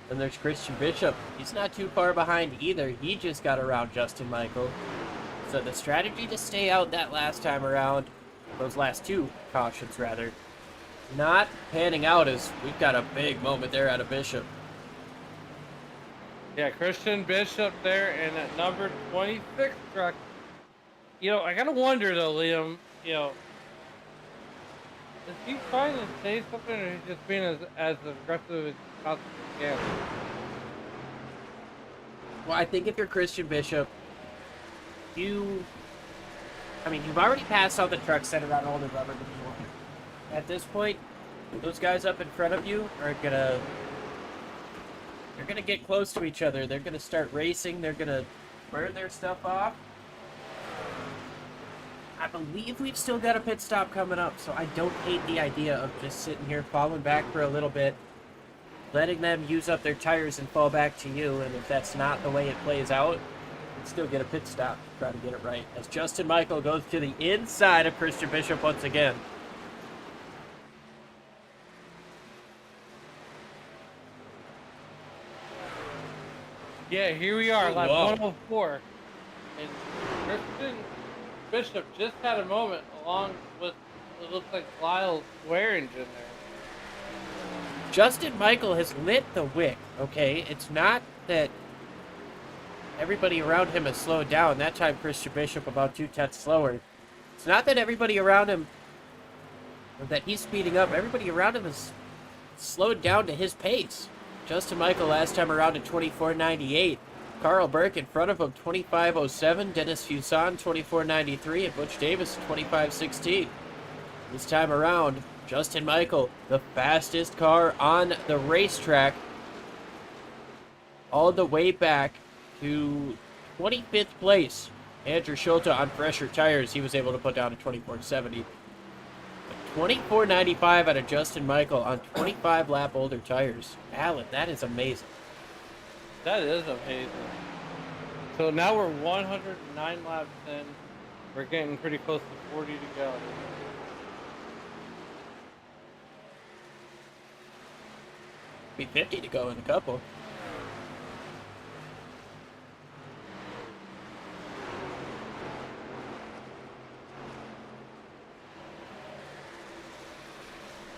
then there's Christian Bishop. He's not too far behind either. He just got around Justin Michael. So the strategy to stay out that last time around, those last 2 cautions rather, not panning out, as we've got a big moment there out of Bishop. Yeah, Christian Bishop there in that number 26 truck. You know, I gotta wonder though, Liam, you know, is he trying to say something, or is he just being as aggressive as possible can? Well, I think if you're Christian Bishop, you've already passed all the trucks that are on older rubber before. At this point, those guys up in front of you are they're gonna get close to each other. They're gonna start racing. They're gonna burn their stuff off. I believe we've still got a pit stop coming up, so I don't hate the idea of just sitting here, falling back for a little bit, letting them use up their tires and fall back to you. And if that's not the way it plays out, you can still get a pit stop to try to get it right. As Justin Michael goes to the inside of Christian Bishop once again. Yeah, here we are, lap Whoa. 104. And Christian Bishop just had a moment along with what looks like Lyle Swearingen there. Justin Michael has lit the wick, okay? It's not that everybody around him has slowed down. That time Christian Bishop about 2 tenths slower. It's not that everybody around him, or that he's speeding up. Everybody around him is slowed down to his pace. Justin Michael last time around at 24.98. Carl Burke in front of him, 25.07. Dennis Fuson, 24.93. And Butch Davis, 25.16. This time around, Justin Michael, the fastest car on the racetrack, all the way back to 25th place. Andrew Schulte on fresher tires, he was able to put down a 24.70. 24.95 out of Justin Michael on 25 lap older tires. Alan, that is amazing. That is amazing. So now we're 109 laps in. We're getting pretty close to 40 to go. Be 50 to go in a couple.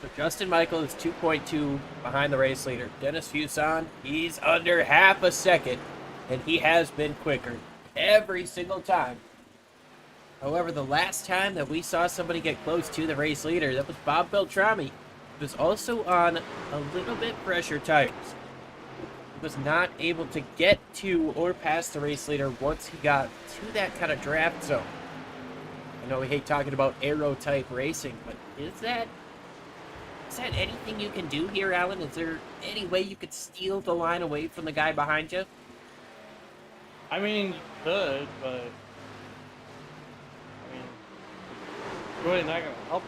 So Justin Michael is 2.2 behind the race leader. Dennis Fuson, he's under half a second, and he has been quicker every single time. However, the last time that we saw somebody get close to the race leader, that was Bob Beltrami. He was also on a little bit fresher tires. He was not able to get to or past the race leader once he got to that kind of draft zone. I know we hate talking about aero type racing, but is that anything you can do here, Alan? Is there any way you could steal the line away from the guy behind you? I mean, you could, but I mean, it's really not going to help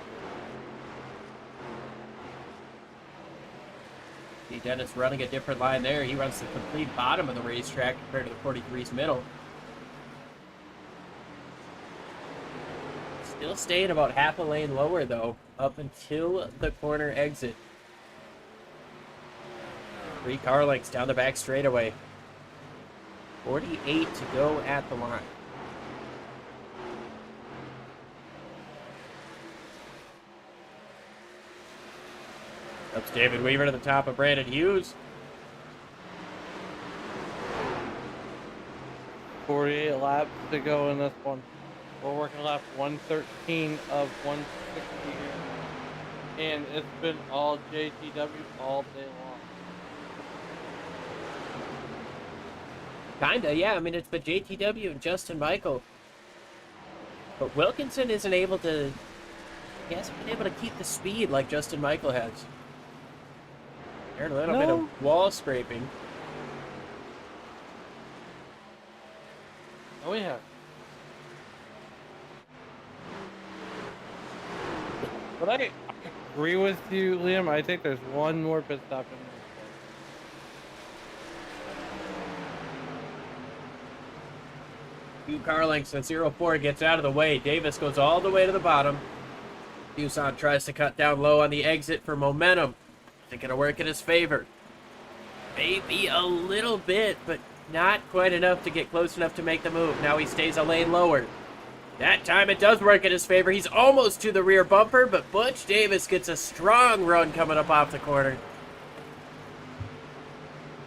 you. See Dennis running a different line there. He runs the complete bottom of the racetrack compared to the 43's middle. Still staying about half a lane lower, though, up until the corner exit. 3 car lengths down the back straightaway. 48 to go at the line. That's David Weaver to the top of Brandon Hughes. 48 laps to go in this one. We're working lap 113 of 160 here. And it's been all JTW all day long. Kinda, yeah. I mean, it's been JTW and Justin Michael. But Wilkinson isn't able to... He hasn't been able to keep the speed like Justin Michael has. There's a little bit of wall scraping. Oh, yeah. But I agree with you, Liam. I think there's one more pit stop in Two this. car lengths and 04 gets out of the way. Davis goes all the way to the bottom. Fuson tries to cut down low on the exit for momentum. Is it going to work in his favor? Maybe a little bit, but not quite enough to get close enough to make the move. Now he stays a lane lower. That time it does work in his favor. He's almost to the rear bumper, but Butch Davis gets a strong run coming up off the corner.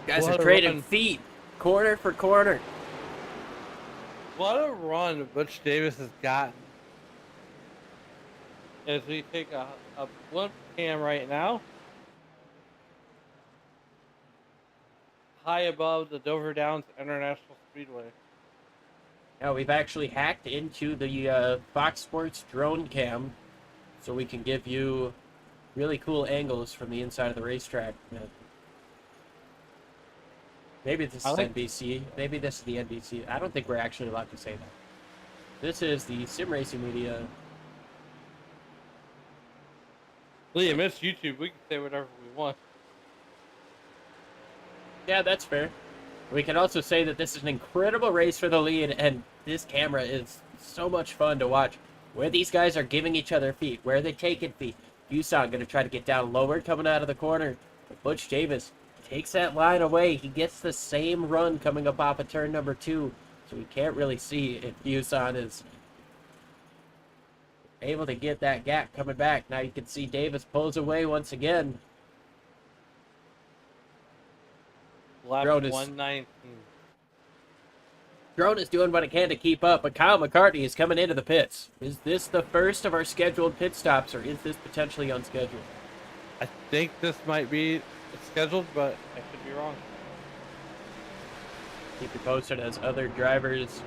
Guys are trading feet, corner for corner. What a run Butch Davis has gotten. As we take a blimp cam right now, high above the Dover Downs International Speedway. Now we've actually hacked into the Fox Sports drone cam, so we can give you really cool angles from the inside of the racetrack. Maybe this is NBC. Maybe this is the NBC. I don't think we're actually allowed to say that. This is the Sim Racing Media. Liam, it's YouTube. We can say whatever we want. Yeah, that's fair. We can also say that this is an incredible race for the lead, and this camera is so much fun to watch. Where these guys are giving each other feet, where they're taking feet. Fuson going to try to get down lower coming out of the corner. But Butch Davis takes that line away. He gets the same run coming up off of turn number 2. So we can't really see if Fuson is able to get that gap coming back. Now you can see Davis pulls away once again. Lap 119. Drone is doing what it can to keep up, but Kyle McCartney is coming into the pits. Is this the first of our scheduled pit stops, or is this potentially unscheduled? I think this might be scheduled, but I could be wrong. Keep you posted as other drivers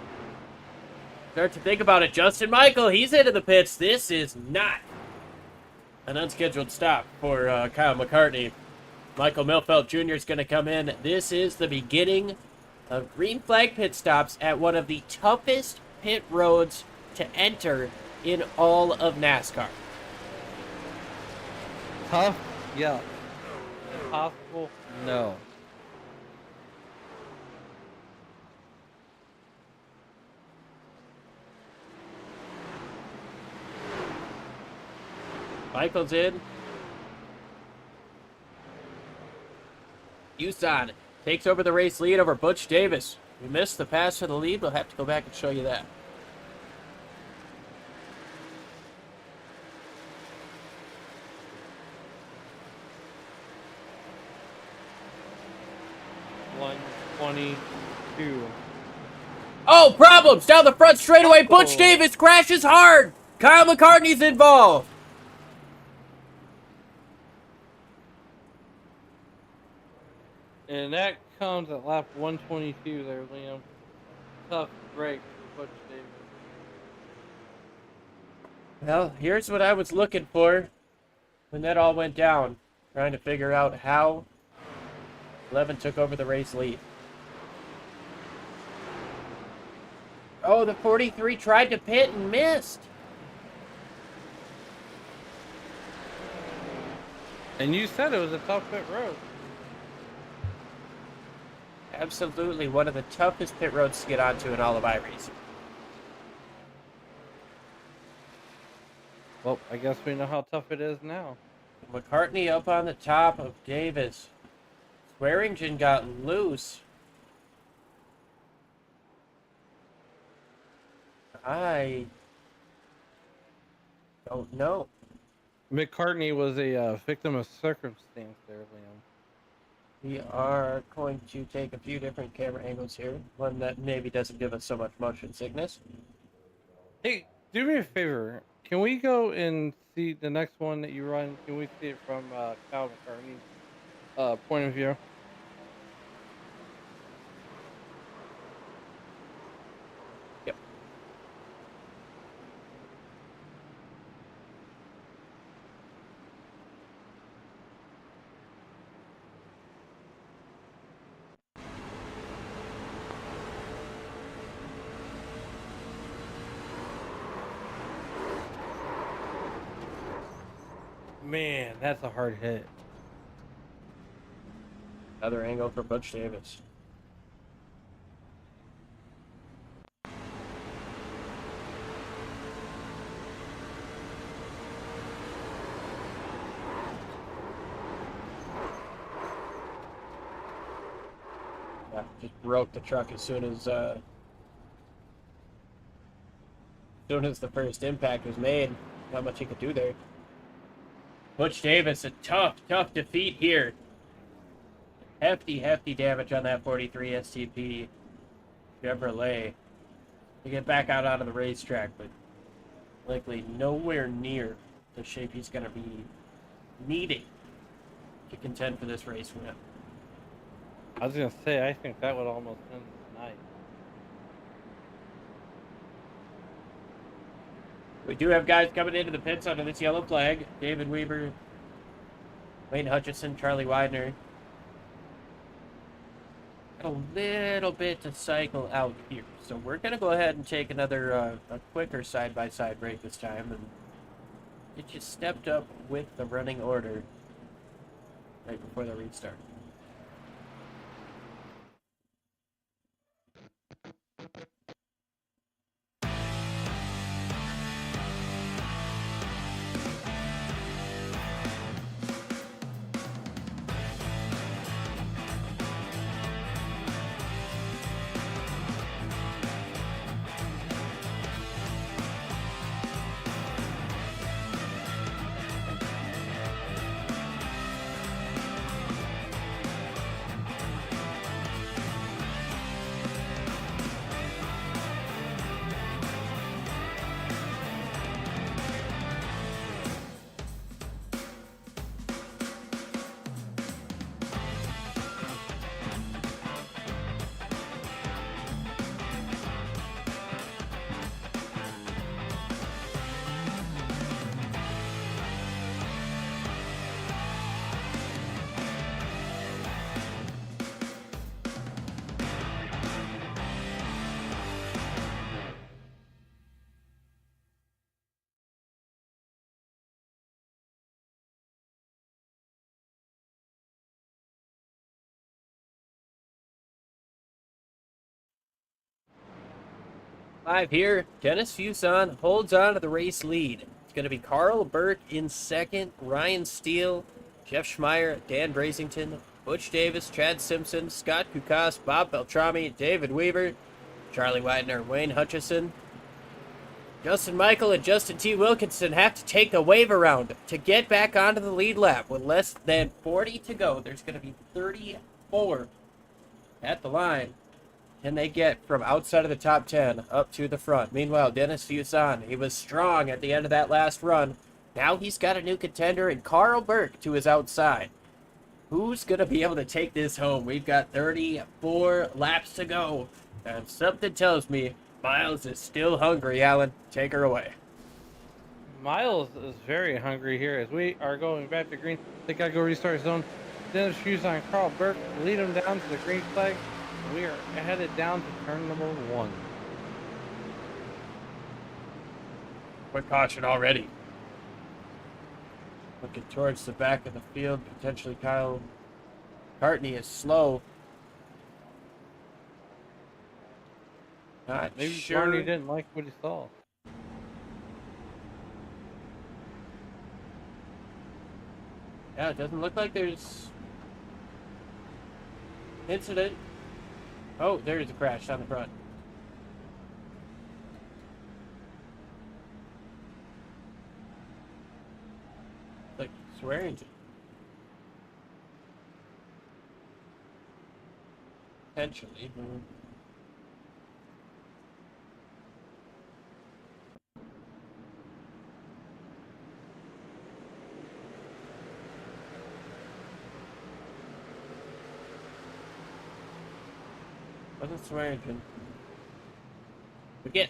start to think about it. Justin Michael, he's into the pits. This is not an unscheduled stop for Kyle McCartney. Michael Milfeld Jr. is going to come in. This is the beginning of green flag pit stops at one of the toughest pit roads to enter in all of NASCAR. Tough, yeah. Impossible, no. Michael's in. Usan takes over the race lead over Butch Davis. We missed the pass for the lead. We'll have to go back and show you that. $122. Oh, problems down the front straightaway. Butch Davis crashes hard. Kyle McCartney's involved. And that comes at lap 122 there, Liam. Tough break for Butch Davis. Well, here's what I was looking for when that all went down. Trying to figure out how 11 took over the race lead. Oh, the 43 tried to pit and missed. And you said it was a tough pit road. Absolutely one of the toughest pit roads to get onto in all of iRacing. Well, I guess we know how tough it is now. McCartney up on the top of Davis. Swearingen got loose. I don't know. McCartney was a victim of circumstance there, Liam. We are going to take a few different camera angles here. One that maybe doesn't give us so much motion sickness. Hey, do me a favor. Can we go and see the next one that you run? Can we see it from Kyle McCartney's point of view? Yep. Man, that's a hard hit. Another angle for Butch Davis. Yeah, just broke the truck as soon as the first impact was made. Not much he could do there. Butch Davis, a tough defeat here. Hefty damage on that 43 STP Chevrolet to get back out onto the racetrack, but likely nowhere near the shape he's going to be needing to contend for this race win. I was going to say, I think that would almost end tonight. We do have guys coming into the pits under this yellow flag. David Weaver, Wayne Hutchison, Charlie Widener. Got a little bit to cycle out here. So we're going to go ahead and take another a quicker side-by-side break this time and get you stepped up with the running order right before the restart. 5 here. Dennis Fuson holds on to the race lead. It's going to be Carl Burke in second, Ryan Steele, Jeff Schmeier, Dan Brasington, Butch Davis, Chad Simpson, Scott Kukas, Bob Beltrami, David Weaver, Charlie Widener, Wayne Hutchison. Justin Michael and Justin T. Wilkinson have to take the wave around to get back onto the lead lap with less than 40 to go. There's going to be 34 at the line. Can they get from outside of the top 10 up to the front? Meanwhile, Dennis Fuson, he was strong at the end of that last run. Now he's got a new contender in Carl Burke to his outside. Who's going to be able to take this home? We've got 34 laps to go. And something tells me Miles is still hungry. Alan, take her away. Miles is very hungry here as we are going back to green. They got to go restart zone. Dennis Fuson, Carl Burke lead them down to the green flag. We are headed down to turn number 1. Quick caution already. Looking towards the back of the field. Potentially Kyle Cartney is slow. Not Maybe sure. Barney didn't like what he saw. Yeah, it doesn't look like there's incident. Oh, there's a crash on the front. Like swearing to. Potentially. Wasn't swearing. Forget.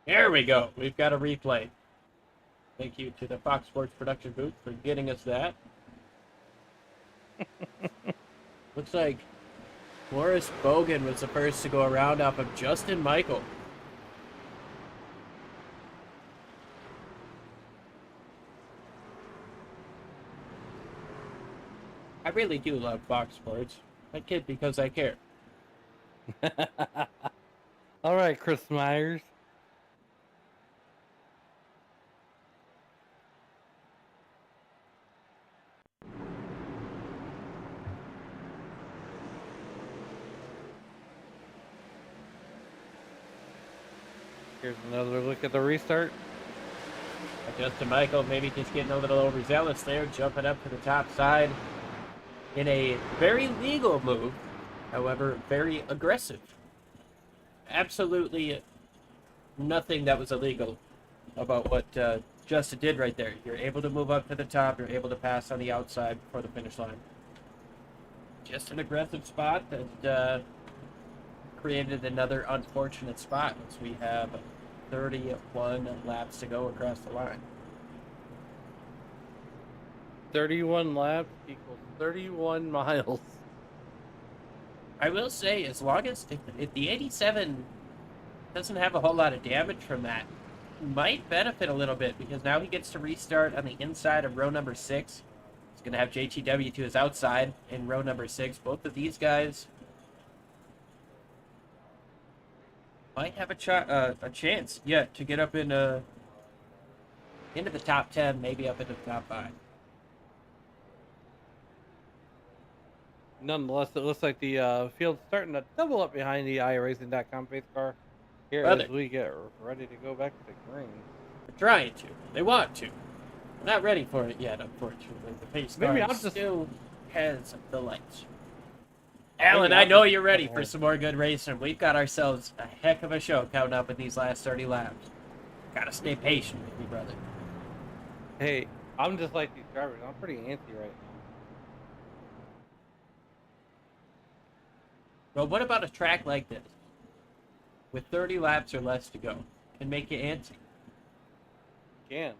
There we go. We've got a replay. Thank you to the Fox Sports production booth for getting us that. Looks like Morris Bogan was the first to go around off of Justin Michael. I really do love Fox Sports. I kid because I care. All right, Chris Myers. Here's another look at the restart. Justin Michael maybe just getting a little overzealous there, jumping up to the top side in a very legal move, however, very aggressive. Absolutely nothing that was illegal about what Justin did right there. You're able to move up to the top, you're able to pass on the outside before the finish line. Just an aggressive spot that created another unfortunate spot as we have 31 laps to go across the line. 31 laps equals 31 miles. I will say, as long as if the 87 doesn't have a whole lot of damage from that, might benefit a little bit because now he gets to restart on the inside of row number 6. He's going to have JTW to his outside in row number 6. Both of these guys might have a chance yet to get up into the top 10, maybe up into the top 5. Nonetheless, it looks like the field's starting to double up behind the iRacing.com pace car here Brother. as we get ready to go back to the green. They're trying to. They want to. They're not ready for it yet, unfortunately. The pace car Maybe I'm just- still has the lights. Alan, I know you're ready for some more good racing. We've got ourselves a heck of a show coming up in these last 30 laps. Gotta stay patient with me, brother. Hey, I'm just like these drivers. I'm pretty antsy right now. Well, what about a track like this? with 30 laps or less to go can make you antsy. Can.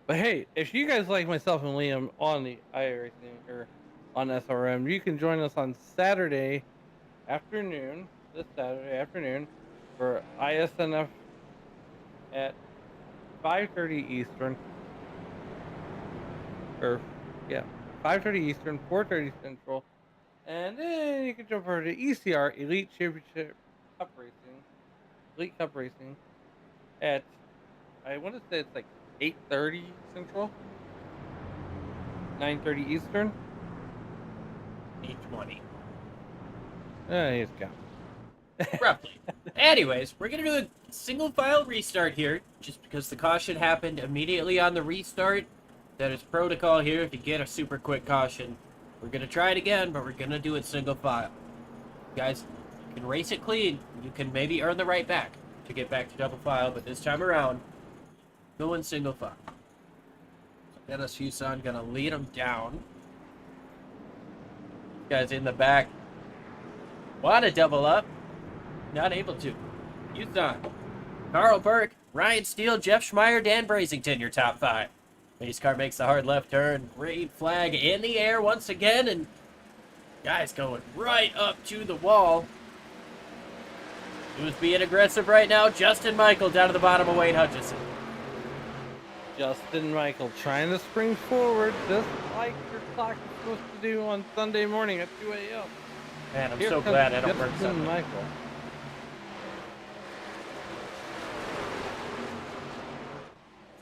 But hey, if you guys like myself and Liam on the iRacing or on SRM, you can join us on Saturday afternoon, this Saturday afternoon, for ISNF at 5:30 Eastern, or yeah, 5:30 Eastern, 4:30 Central, and then you can jump over to ECR Elite Championship Cup Racing, Elite Cup Racing, at I want to say it's like 8:30 Central, 9:30 Eastern. 820. He's got. Roughly. Anyways, we're going to do a single file restart here, just because the caution happened immediately on the restart. That is protocol here if you get a super quick caution. We're going to try it again, but we're going to do it single file. Guys, you can race it clean. You can maybe earn the right back to get back to double file, but this time around, go in single file. So Dennis Fuson going to lead them down. Guys in the back want to double up. Not able to. Fuson, Carl Burke, Ryan Steele, Jeff Schmeier, Dan Brazington, your top five. Pace car makes the hard left turn. Green flag in the air once again, and guys going right up to the wall. Who's being aggressive right now? Justin Michael down to the bottom of Wayne Hutchison. Justin Michael trying to spring forward just like your clock is supposed to do on Sunday morning at 2 a.m. Man, I'm so glad I don't work Justin Sunday. Michael.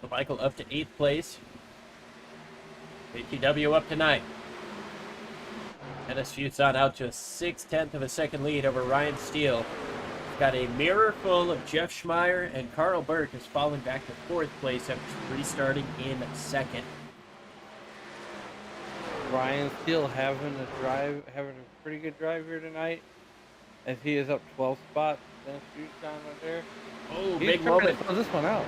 So Michael up to 8th place. ATW up to 9th. Dennis Fuson out to a 6/10 of a second lead over Ryan Steele. Got a mirror full of Jeff Schmeier, and Carl Burke is falling back to 4th place after restarting in 2nd. Ryan Steele having a pretty good drive here tonight, as he is up 12 spots. Dennis Fuson right there. Oh, He's big trying to moment. throw this one out.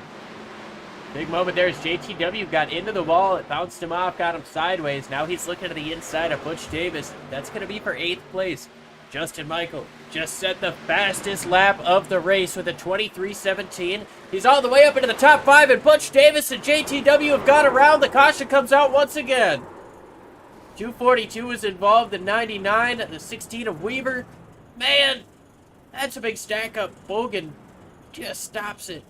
Big moment there as JTW got into the wall. It bounced him off, got him sideways. Now he's looking to the inside of Butch Davis. That's going to be for 8th place. Justin Michael just set the fastest lap of the race with a 23:17. He's all the way up into the top 5, and Butch Davis and JTW have got around. The caution comes out once again. 242 is involved in 99, the 16 of Weaver. Man, that's a big stack up. Bogan just stops it.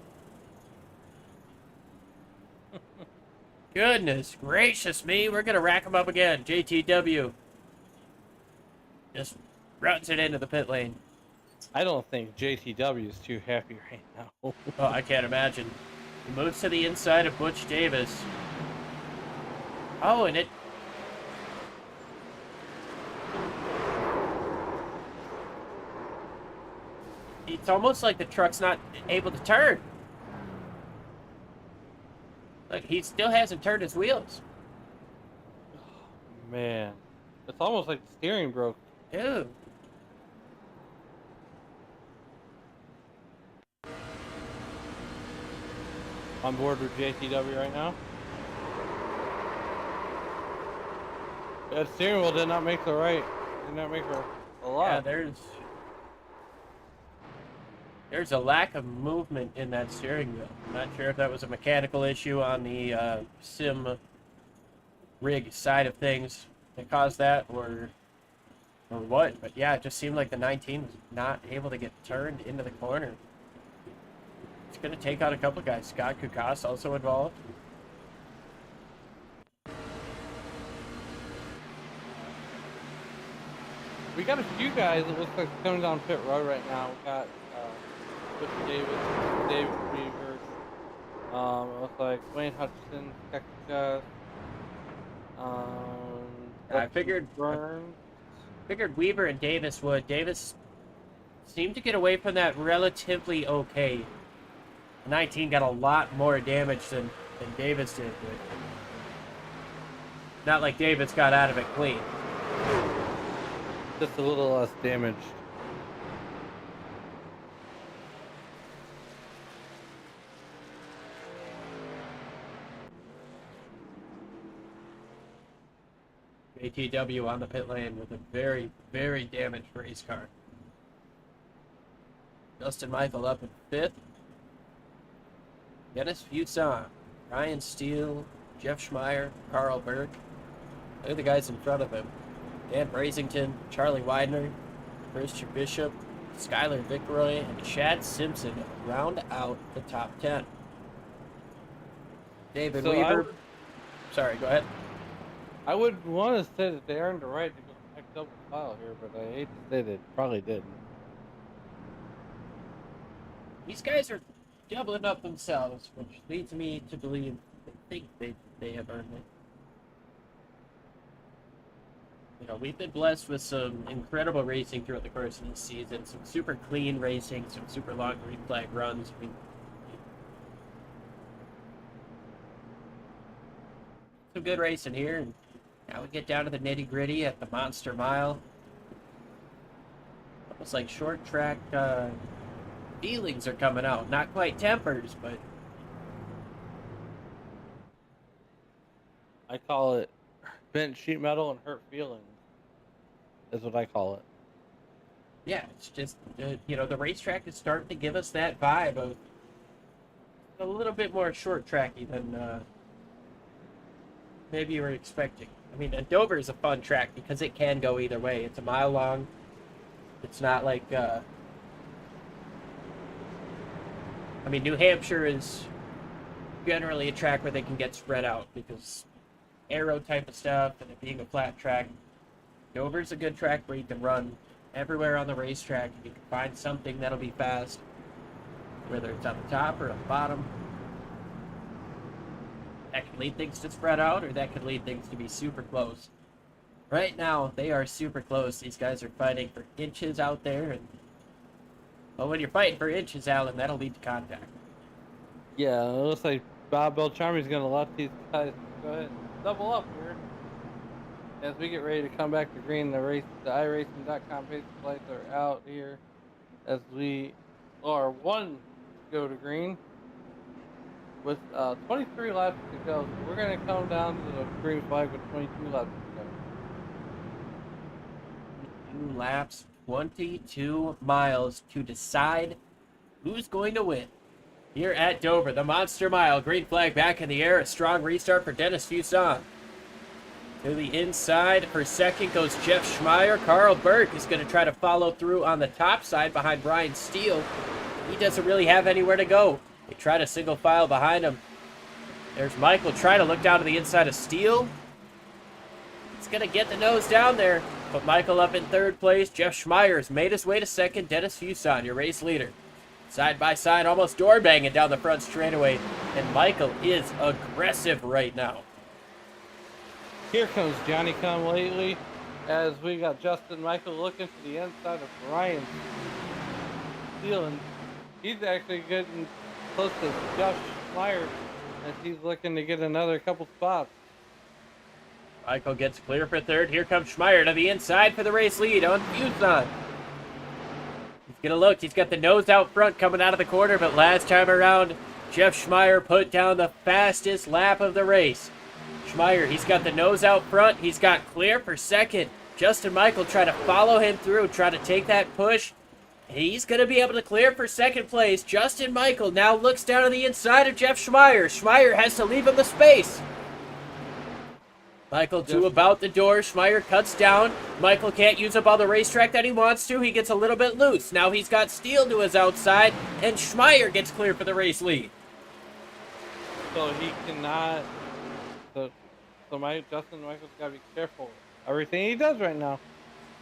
Goodness gracious me, we're gonna rack him up again. JTW just runs it into the pit lane. I don't think JTW is too happy right now. Oh, I can't imagine. He moves to the inside of Butch Davis. Oh, and it's almost like the truck's not able to turn. Like, he still hasn't turned his wheels. Man, it's almost like the steering broke. Dude. On board with JTW right now. That steering wheel did not make the right. Did not make a lot. Yeah, there's a lack of movement in that steering wheel. I'm not sure if that was a mechanical issue on the sim rig side of things that caused that, or what. But yeah, it just seemed like the 19 was not able to get turned into the corner. It's going to take out a couple guys. Scott Kukas also involved. We got a few guys that looks like coming down pit road right now. We got Butch Davis, David Weaver. It looks like Wayne Hutchison, Texas. I figured Burns. Weaver and Davis would. Davis seemed to get away from that relatively okay. 19 got a lot more damage than Davis did. But not like Davis got out of it clean. Just a little less damaged. ATW on the pit lane with a very, very damaged race car. Justin Michael up in 5th. Dennis Fuson, Ryan Steele, Jeff Schmeier, Carl Berg. They're the guys in front of him. Dan Brasington, Charlie Widener, Christian Bishop, Skylar Vickroy, and Chad Simpson round out the top 10. David Weaver. Sorry, go ahead. I would want to say that they earned the right to go back double file here, but I hate to say they probably didn't. These guys are doubling up themselves, which leads me to believe they think they have earned it. You know, we've been blessed with some incredible racing throughout the course of the season, some super clean racing, some super long green flag runs. Some good racing here, and now we get down to the nitty gritty at the Monster Mile. Almost like short track feelings are coming out. Not quite tempers, but I call it bent sheet metal and hurt feelings. Is what I call it. yeah, it's just, you know, the racetrack is starting to give us that vibe of a little bit more short tracky than maybe you were expecting. I mean, Dover is a fun track because it can go either way. It's a mile long. It's not like, I mean, New Hampshire is generally a track where they can get spread out because aero type of stuff and it being a flat track. Dover's a good track where you can run everywhere on the racetrack and you can find something that'll be fast, whether it's on the top or on the bottom. That can lead things to spread out, or that could lead things to be super close. Right now, they are super close. These guys are fighting for inches out there, and well, when you're fighting for inches, Alan, that'll lead to contact. Yeah, it looks like Bob Belcharmi's going to let these guys go ahead and double up here. As we get ready to come back to green, the iRacing.com page lights are out here as we are one go to green with 23 laps to go. So we're going to come down to the green flag with 22 laps to go. 2 laps, 22 miles to decide who's going to win. Here at Dover, the Monster Mile, green flag back in the air, a strong restart for Dennis Fuson. To the inside for second goes Jeff Schmeier. Carl Berg is going to try to follow through on the top side behind Brian Steele. He doesn't really have anywhere to go. They try to single file behind him. There's Michael trying to look down to the inside of Steele. He's going to get the nose down there. But Michael up in third place. Jeff Schmeier has made his way to second. Dennis Fuson, your race leader. Side by side, almost door banging down the front straightaway. And Michael is aggressive right now. Here comes Johnny Come Lately as we got Justin Michael looking to the inside of Brian Steele. And he's actually getting close to Jeff Schmeier as he's looking to get another couple spots. Michael gets clear for third. Here comes Schmeier to the inside for the race lead on Fuson. He's going to look. He's got the nose out front coming out of the corner, but last time around, Jeff Schmeier put down the fastest lap of the race. Schmeier, he's got the nose out front. He's got clear for second. Justin Michael try to follow him through, try to take that push. He's going to be able to clear for second place. Justin Michael now looks down to the inside of Jeff Schmeier. Schmeier has to leave him the space. Michael to about the door. Schmeier cuts down. Michael can't use up all the racetrack that he wants to. He gets a little bit loose. Now he's got Steele to his outside, and Schmeier gets clear for the race lead. So he cannot. Justin Michael's got to be careful. Everything he does right now.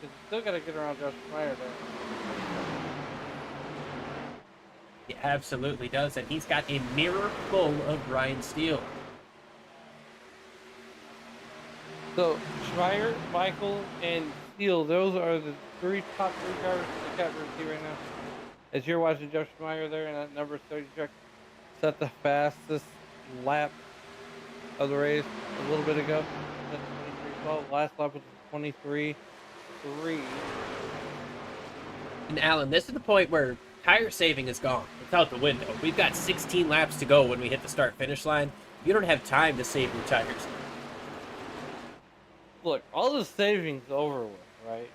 He's still got to get around Jeff Schmeier there. He absolutely does, and he's got a mirror full of Ryan Steele. So Schmeier, Michael, and Steele, those are the top three drivers in the Cat Rookie right now. As you're watching Jeff Schmeier there in that number 30 truck set the fastest lap of the race a little bit ago. That's 23.12. Last lap was 23.3. And Alan, this is the point where tire saving is gone. It's out the window. We've got 16 laps to go when we hit the start-finish line. You don't have time to save your tires. Look, all the savings over with, right?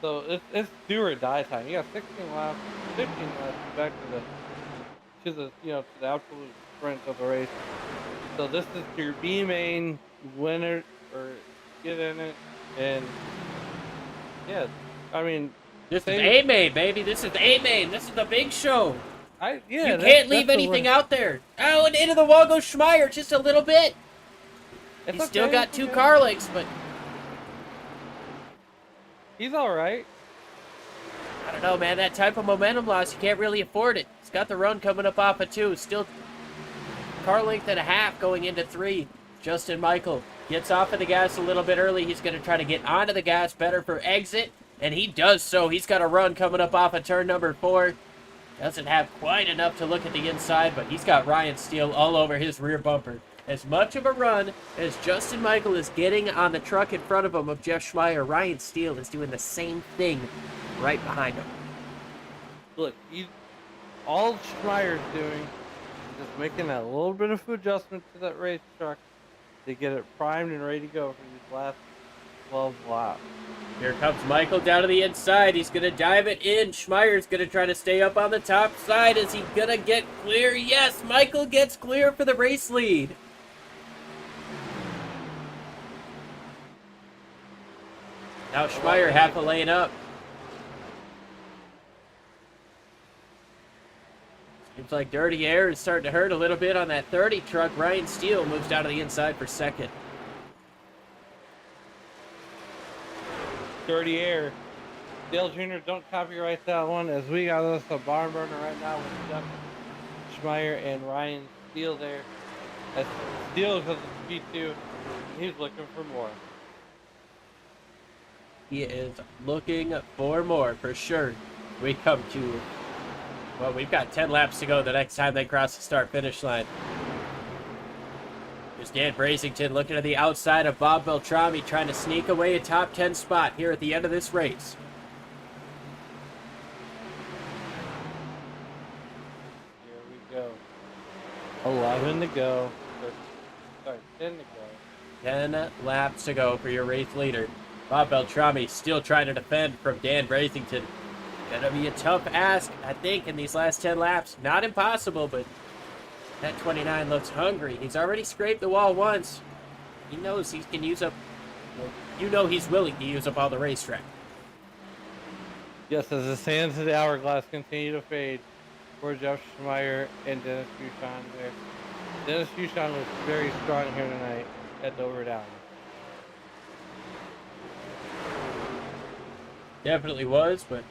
So it's do or die time. You got 16 laps, 15 laps back to the absolute sprint of the race. So this is your B main winner or get in it, and yeah, I mean, This is same. A-Main, baby. This is A-Main. This is the big show. Yeah, You can't leave that's the anything word. out there. Oh, and into the wall goes Schmeier just a little bit. It's He's still okay. got It's two okay. car links, but He's all right. I don't know, man. That type of momentum loss, you can't really afford it. He's got the run coming up off of 2. Still car length and a half going into 3. Justin Michael gets off of the gas a little bit early. He's going to try to get onto the gas better for exit, and he does so. He's got a run coming up off of turn number 4. Doesn't have quite enough to look at the inside, but he's got Ryan Steele all over his rear bumper. As much of a run as Justin Michael is getting on the truck in front of him of Jeff Schmeier, Ryan Steele is doing the same thing right behind him. Look, all Schmeier's doing is just making that little bit of adjustment to that race truck to get it primed and ready to go for these last 12 laps. Here comes Michael down to the inside. He's going to dive it in. Schmeier's going to try to stay up on the top side. Is he going to get clear? Yes, Michael gets clear for the race lead. Now Schmeier half a lane up. Seems like dirty air is starting to hurt a little bit on that 30 truck. Ryan Steele moves down to the inside for second. Dirty air. Dale Jr., don't copyright that one, as we got us a barn burner right now with Jeff Schmeier and Ryan Steele there. As Steele because of P2, he's looking for more. He is looking for more, for sure. We come to, well, we've got 10 laps to go the next time they cross the start-finish line. There's Dan Brasington looking to the outside of Bob Beltrami, trying to sneak away a top 10 spot here at the end of this race. Here we go. 11 to go. Sorry, 10 to go. 10 laps to go for your race leader. Bob Beltrami still trying to defend from Dan Brasington. Gonna be a tough ask, I think, in these last 10 laps. Not impossible, but that 29 looks hungry. He's already scraped the wall once. He knows he can use up, well, you know he's willing to use up all the racetrack. Yes, as the sands of the hourglass continue to fade for Jeff Schmeier and Dennis Buchan there. Dennis Buchan was very strong here tonight at Dover Down. Definitely was, but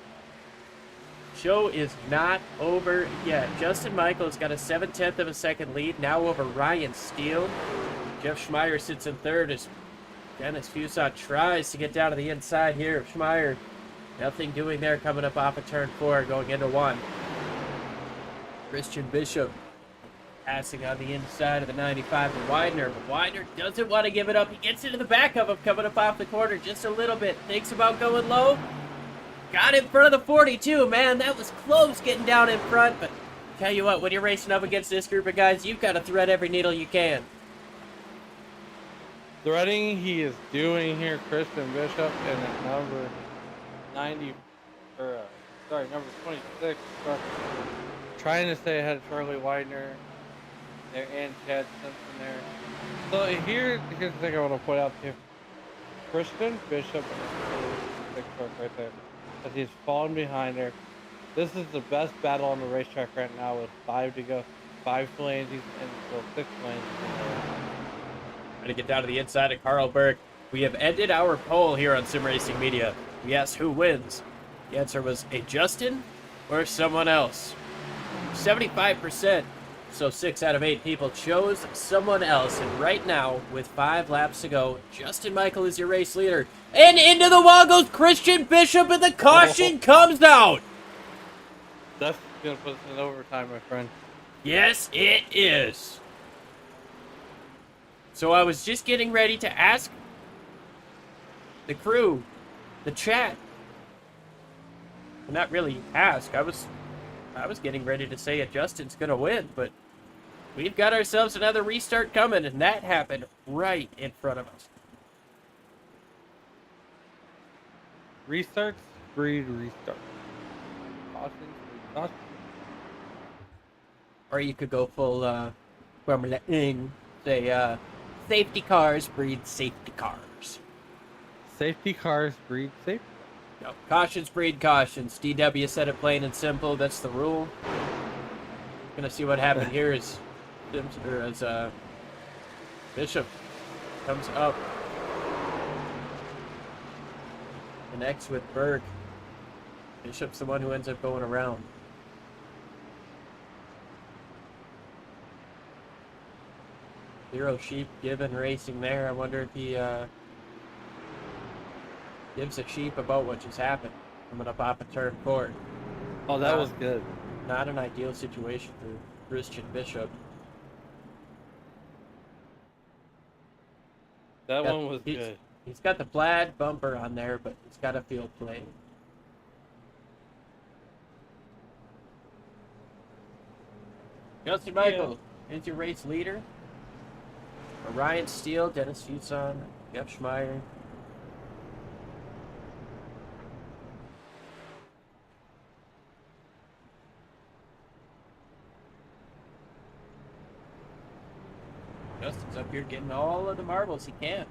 show is not over yet. Justin Michael's got a 7/10 of a second lead now over Ryan Steele. Jeff Schmeier sits in third as Dennis Buchan tries to get down to the inside here of Schmeier. Nothing doing there coming up off of turn 4 going into 1. Christian Bishop passing on the inside of the 95 to Widener, but Widener doesn't want to give it up. He gets into the back of him coming up off the corner just a little bit. Thinks about going low. Got in front of the 42, man. That was close getting down in front, but tell you what, when you're racing up against this group of guys, you've got to thread every needle you can. Threading he is doing here, Christian Bishop, and at number 90, number 26, trying to stay ahead of Charlie Widener there and Chad Simpson there. So here's the thing I want to point out to you. Christian Bishop and the truck right there, as he's falling behind there. This is the best battle on the racetrack right now with 5 to go. 5 flanges and still 6 flanges. Trying to get down to the inside of Carl Berg. We have ended our poll here on Sim Racing Media. We asked who wins. The answer was a Justin or someone else. 75%, so 6 out of 8 people chose someone else. And right now, with 5 laps to go, Justin Michael is your race leader. And into the wall goes Christian Bishop, and the caution comes out. That's going to put us in overtime, my friend. Yes, it is. So I was just getting ready to ask the crew, the chat. Well, not really ask. I was getting ready to say that Justin's gonna win, but we've got ourselves another restart coming, and that happened right in front of us. Restarts breed restart. Caution, breed caution. Or you could go full Formula Ing, say safety cars breed safety cars. Safety cars breed safety. No, cautions breed cautions. DW said it plain and simple. That's the rule. Gonna see what happened here as Bishop comes up, connects with Berg. Bishop's the one who ends up going around. Zero Sheep given racing there. I wonder if he gives a sheep about what just happened. Coming up off a turn 4. Oh, that was good. Not an ideal situation for Christian Bishop. That one was he's, good. He's got the plaid bumper on there, but he's got a field plate. Justin Michael is your race leader. Ryan Steele, Dennis Fuson, Jeff Schmeier. Justin's up here getting all of the marbles he can.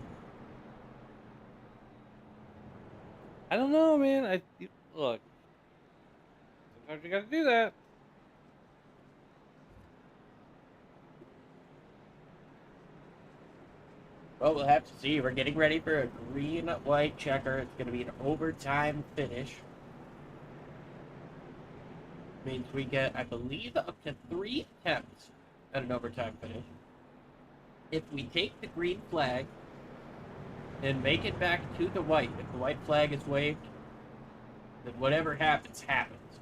I don't know, man. Look. Sometimes you gotta do that. Well, we'll have to see. We're getting ready for a green-white checker. It's going to be an overtime finish. Means we get, I believe, up to 3 attempts at an overtime finish. If we take the green flag and make it back to the white, if the white flag is waved, then whatever happens, happens.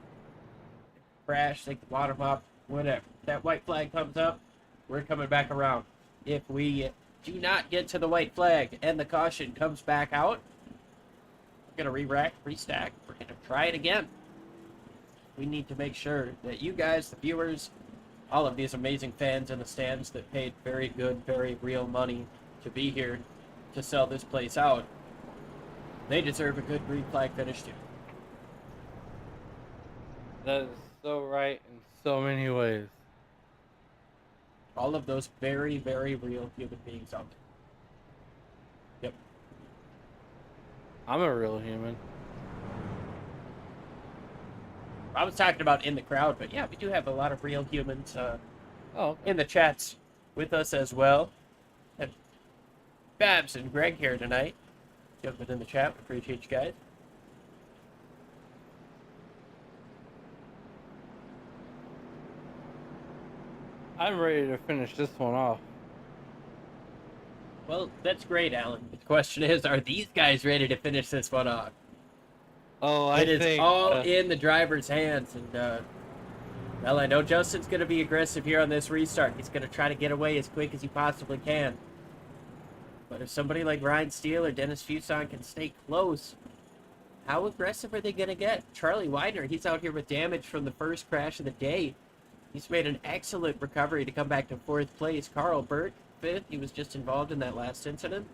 Crash, take the bottom up, whatever. If that white flag comes up, we're coming back around. If we do not get to the white flag and the caution comes back out, we're going to re-rack, restack. We're going to try it again. We need to make sure that you guys, the viewers, all of these amazing fans in the stands that paid very good, very real money to be here to sell this place out, they deserve a good green flag finish too. That is so right in so many ways. All of those very, very real human beings out there. Yep. I'm a real human. I was talking about in the crowd, but yeah, we do have a lot of real humans Okay. in the chats with us as well. And Babs and Greg here tonight. Jumping in the chat. We appreciate you guys. I'm ready to finish this one off. Well, that's great, Alan. The question is, are these guys ready to finish this one off? Oh, It is all in the driver's hands. And, well, I know Justin's going to be aggressive here on this restart. He's going to try to get away as quick as he possibly can. But if somebody like Ryan Steele or Dennis Fuson can stay close, how aggressive are they going to get? Charlie Widener, he's out here with damage from the first crash of the day. He's made an excellent recovery to come back to 4th place. Carl Burke, 5th. He was just involved in that last incident.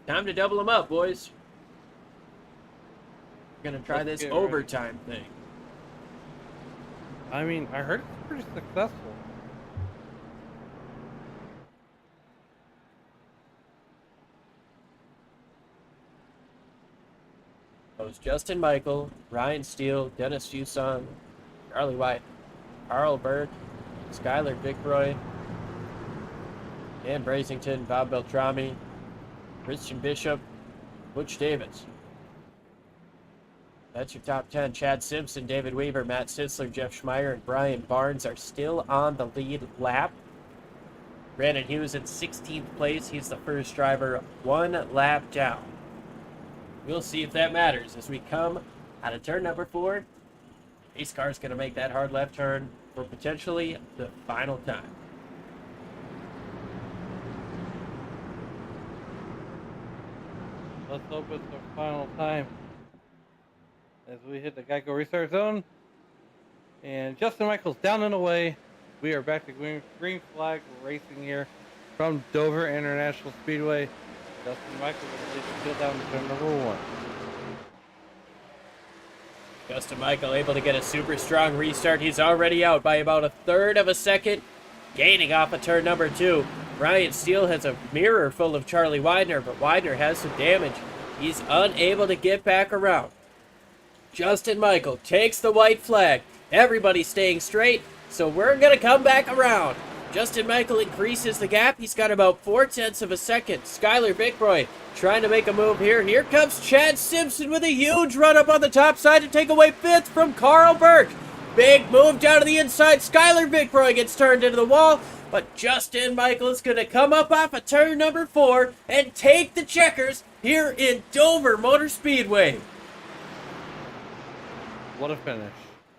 Time to double them up, boys. We're going to try this overtime thing. I mean, I heard it's pretty successful. It was Justin Michael, Ryan Steele, Dennis Fuson, Charlie White, Carl Burke, Skylar Vickroy, Dan Brasington, Bob Beltrami, Christian Bishop, Butch Davis. That's your top 10. Chad Simpson, David Weaver, Matt Sitzler, Jeff Schmeier, and Brian Barnes are still on the lead lap. Brandon Hughes in 16th place. He's the first driver, 1 lap down. We'll see if that matters as we come out of turn number 4. Pace car's going to make that hard left turn for potentially the final time. Let's hope it's the final time. As we hit the Geico restart zone. And Justin Michael's down and away. We are back to green flag racing here from Dover International Speedway. Justin Michael going to lead the field down to turn number 1. Justin Michael able to get a super strong restart. He's already out by about a third of a second, gaining off of turn number 2. Ryan Steele has a mirror full of Charlie Widener, but Widener has some damage. He's unable to get back around. Justin Michael takes the white flag. Everybody's staying straight, so we're going to come back around. Justin Michael increases the gap. He's got about 0.4 of a second. Skylar Vickroy trying to make a move here. Here comes Chad Simpson with a huge run up on the top side to take away 5th from Carl Burke. Big move down to the inside. Skylar Vickroy gets turned into the wall, but Justin Michael is going to come up off of turn number 4 and take the checkers here in Dover Motor Speedway. What a finish.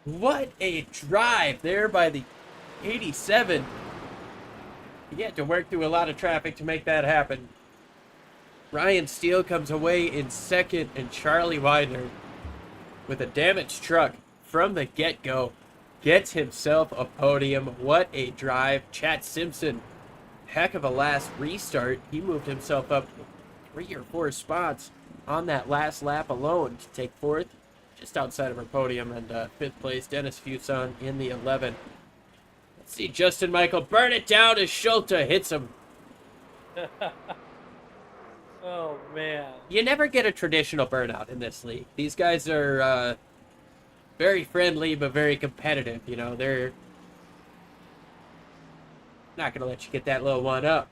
What a drive there by the 87. He had to work through a lot of traffic to make that happen. Ryan Steele comes away in second, and Charlie Widener, with a damaged truck from the get-go, gets himself a podium. What a drive. Chad Simpson, heck of a last restart. He moved himself up 3 or 4 spots on that last lap alone to take 4th, just outside of our podium, and 5th place, Dennis Fuson in the 11. Let's see Justin Michael burn it down as Schulte hits him. Oh, man. You never get a traditional burnout in this league. These guys are very friendly, but very competitive. You know, they're not going to let you get that little one up.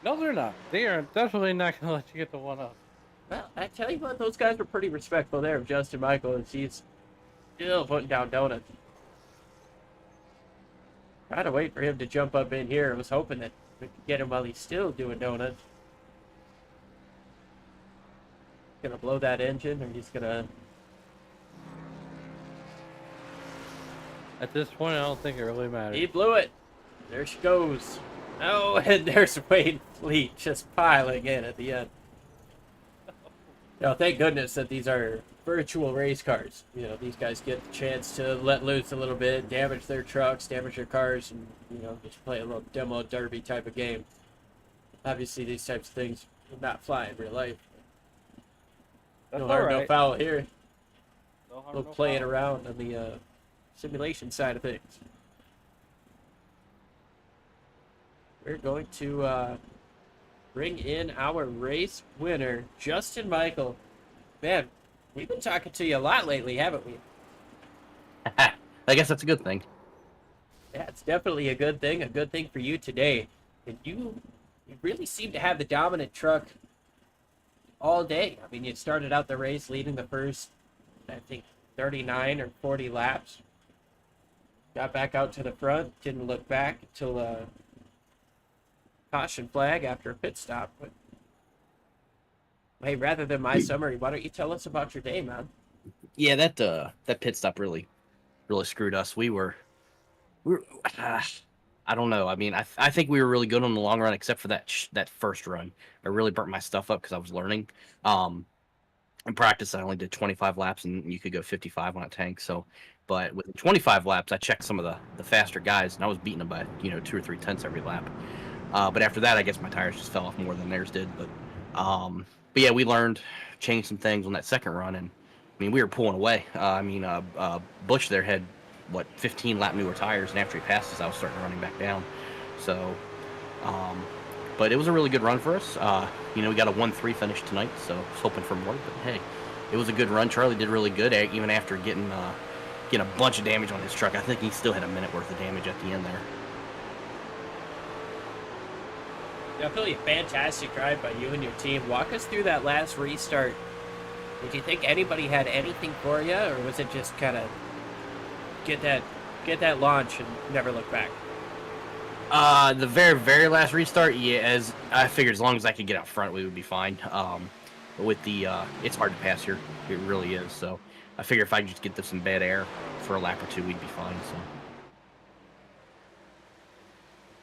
No, they're not. They are definitely not going to let you get the one up. Well, I tell you what, those guys were pretty respectful there of Justin Michael, and he's still putting down donuts. Trying to wait for him to jump up in here. I was hoping that we could get him while he's still doing donuts. Gonna blow that engine, or he's gonna... At this point, I don't think it really matters. He blew it. There she goes. Oh, and there's Wade Fleet just piling in at the end. Now, thank goodness that these are virtual race cars. You know, these guys get the chance to let loose a little bit, damage their trucks, damage their cars, and, you know, just play a little demo derby type of game. Obviously, these types of things would not fly in real life. That's No harm, all right. no foul here. No harm, A little no playing foul. around on the simulation side of things. We're going to bring in our race winner, Justin Michael. Man, we've been talking to you a lot lately, haven't we? I guess that's a good thing. Yeah, it's definitely a good thing for you today. And you really seem to have the dominant truck all day. I mean, you started out the race leading the first, I think, 39 or 40 laps. Got back out to the front, didn't look back until caution flag after a pit stop. But hey, rather than my summary, why don't you tell us about your day, man? Yeah, that pit stop really screwed us. We were I don't know. I mean, I think we were really good on the long run, except for that first run. I really burnt my stuff up because I was learning. In practice, I only did 25 laps, and you could go 55 on a tank. So, but with 25 laps, I checked some of the faster guys, and I was beating them by 2 or 3 tenths every lap. But after that, I guess my tires just fell off more than theirs did. But yeah, we learned, changed some things on that second run, and I mean, we were pulling away. Bush there had 15 lap newer tires, and after he passed us, I was starting running back down. So, but it was a really good run for us. We got a 1-3 finish tonight, so I was hoping for more. But hey, it was a good run. Charlie did really good, even after getting a bunch of damage on his truck. I think he still had a minute worth of damage at the end there. Definitely a fantastic drive by you and your team. Walk us through that last restart. Did you think anybody had anything for you, or was it just kind of get that launch and never look back? The very, very last restart, yeah, as I figured, as long as I could get out front, we would be fine. But with the, it's hard to pass here. It really is. So I figure if I could just get some bad air for a lap or two, we'd be fine. So.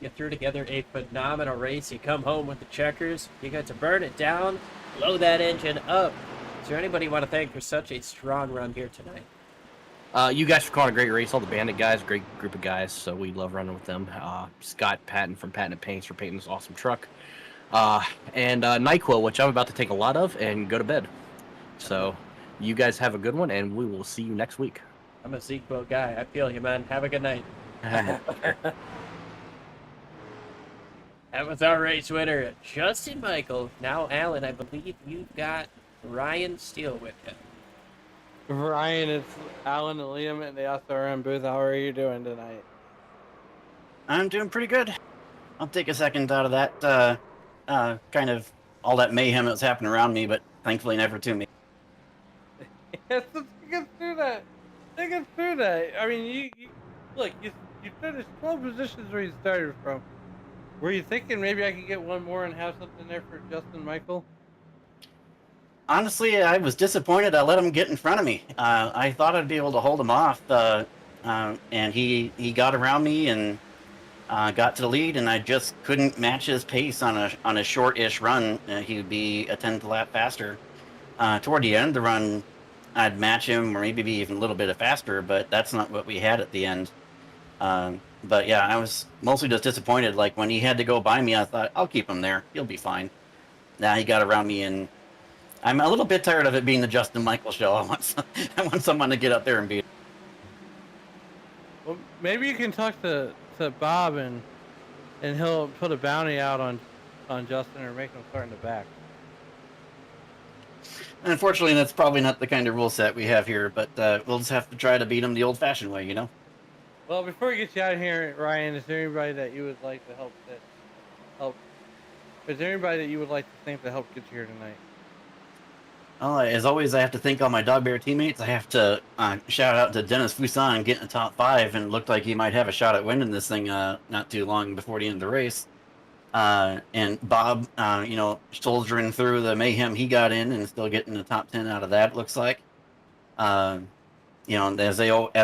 You threw together a phenomenal race. You come home with the checkers. You got to burn it down, blow that engine up. Is there anybody you want to thank for such a strong run here tonight? You guys for calling a great race. All the Bandit guys, great group of guys. So we love running with them. Scott Patton from Patent Paints for painting this awesome truck. And NyQuil, which I'm about to take a lot of and go to bed. So you guys have a good one, and we will see you next week. I'm a sequel guy. I feel you, man. Have a good night. That was our race winner, Justin Michael. Now, Alan, I believe you've got Ryan Steele with you. Ryan, it's Alan and Liam in the SRM booth. How are you doing tonight? I'm doing pretty good. I'll take a second out of that, kind of all that mayhem that was happening around me, but thankfully never to me. Yes, let's get through that. Take us through that. I mean, you look, you finished 12 positions where you started from. Were you thinking maybe I could get one more and have something there for Justin Michael? Honestly, I was disappointed I let him get in front of me. I thought I'd be able to hold him off, and he got around me and got to the lead, and I just couldn't match his pace on a short-ish run. He would be a 10th lap faster. Toward the end of the run, I'd match him, or maybe be even a little bit faster, but that's not what we had at the end. But yeah, I was mostly just disappointed. Like when he had to go by me, I thought, I'll keep him there. He'll be fine. Now he got around me, and I'm a little bit tired of it being the Justin Michael show. I want someone to get up there and beat him. Well, maybe you can talk to Bob and he'll put a bounty out on Justin or make him start in the back. Unfortunately, that's probably not the kind of rule set we have here, but we'll just have to try to beat him the old-fashioned way, you know? Well, before we get you out of here, Ryan, is there anybody that you would like to help? Is there anybody that you would like to thank to help get you here tonight? Well, as always, I have to thank all my Dog Bear teammates. I have to shout out to Dennis Fuson getting the top 5, and it looked like he might have a shot at winning this thing not too long before the end of the race. And Bob, soldiering through the mayhem he got in and still getting the top 10 out of that, looks like. As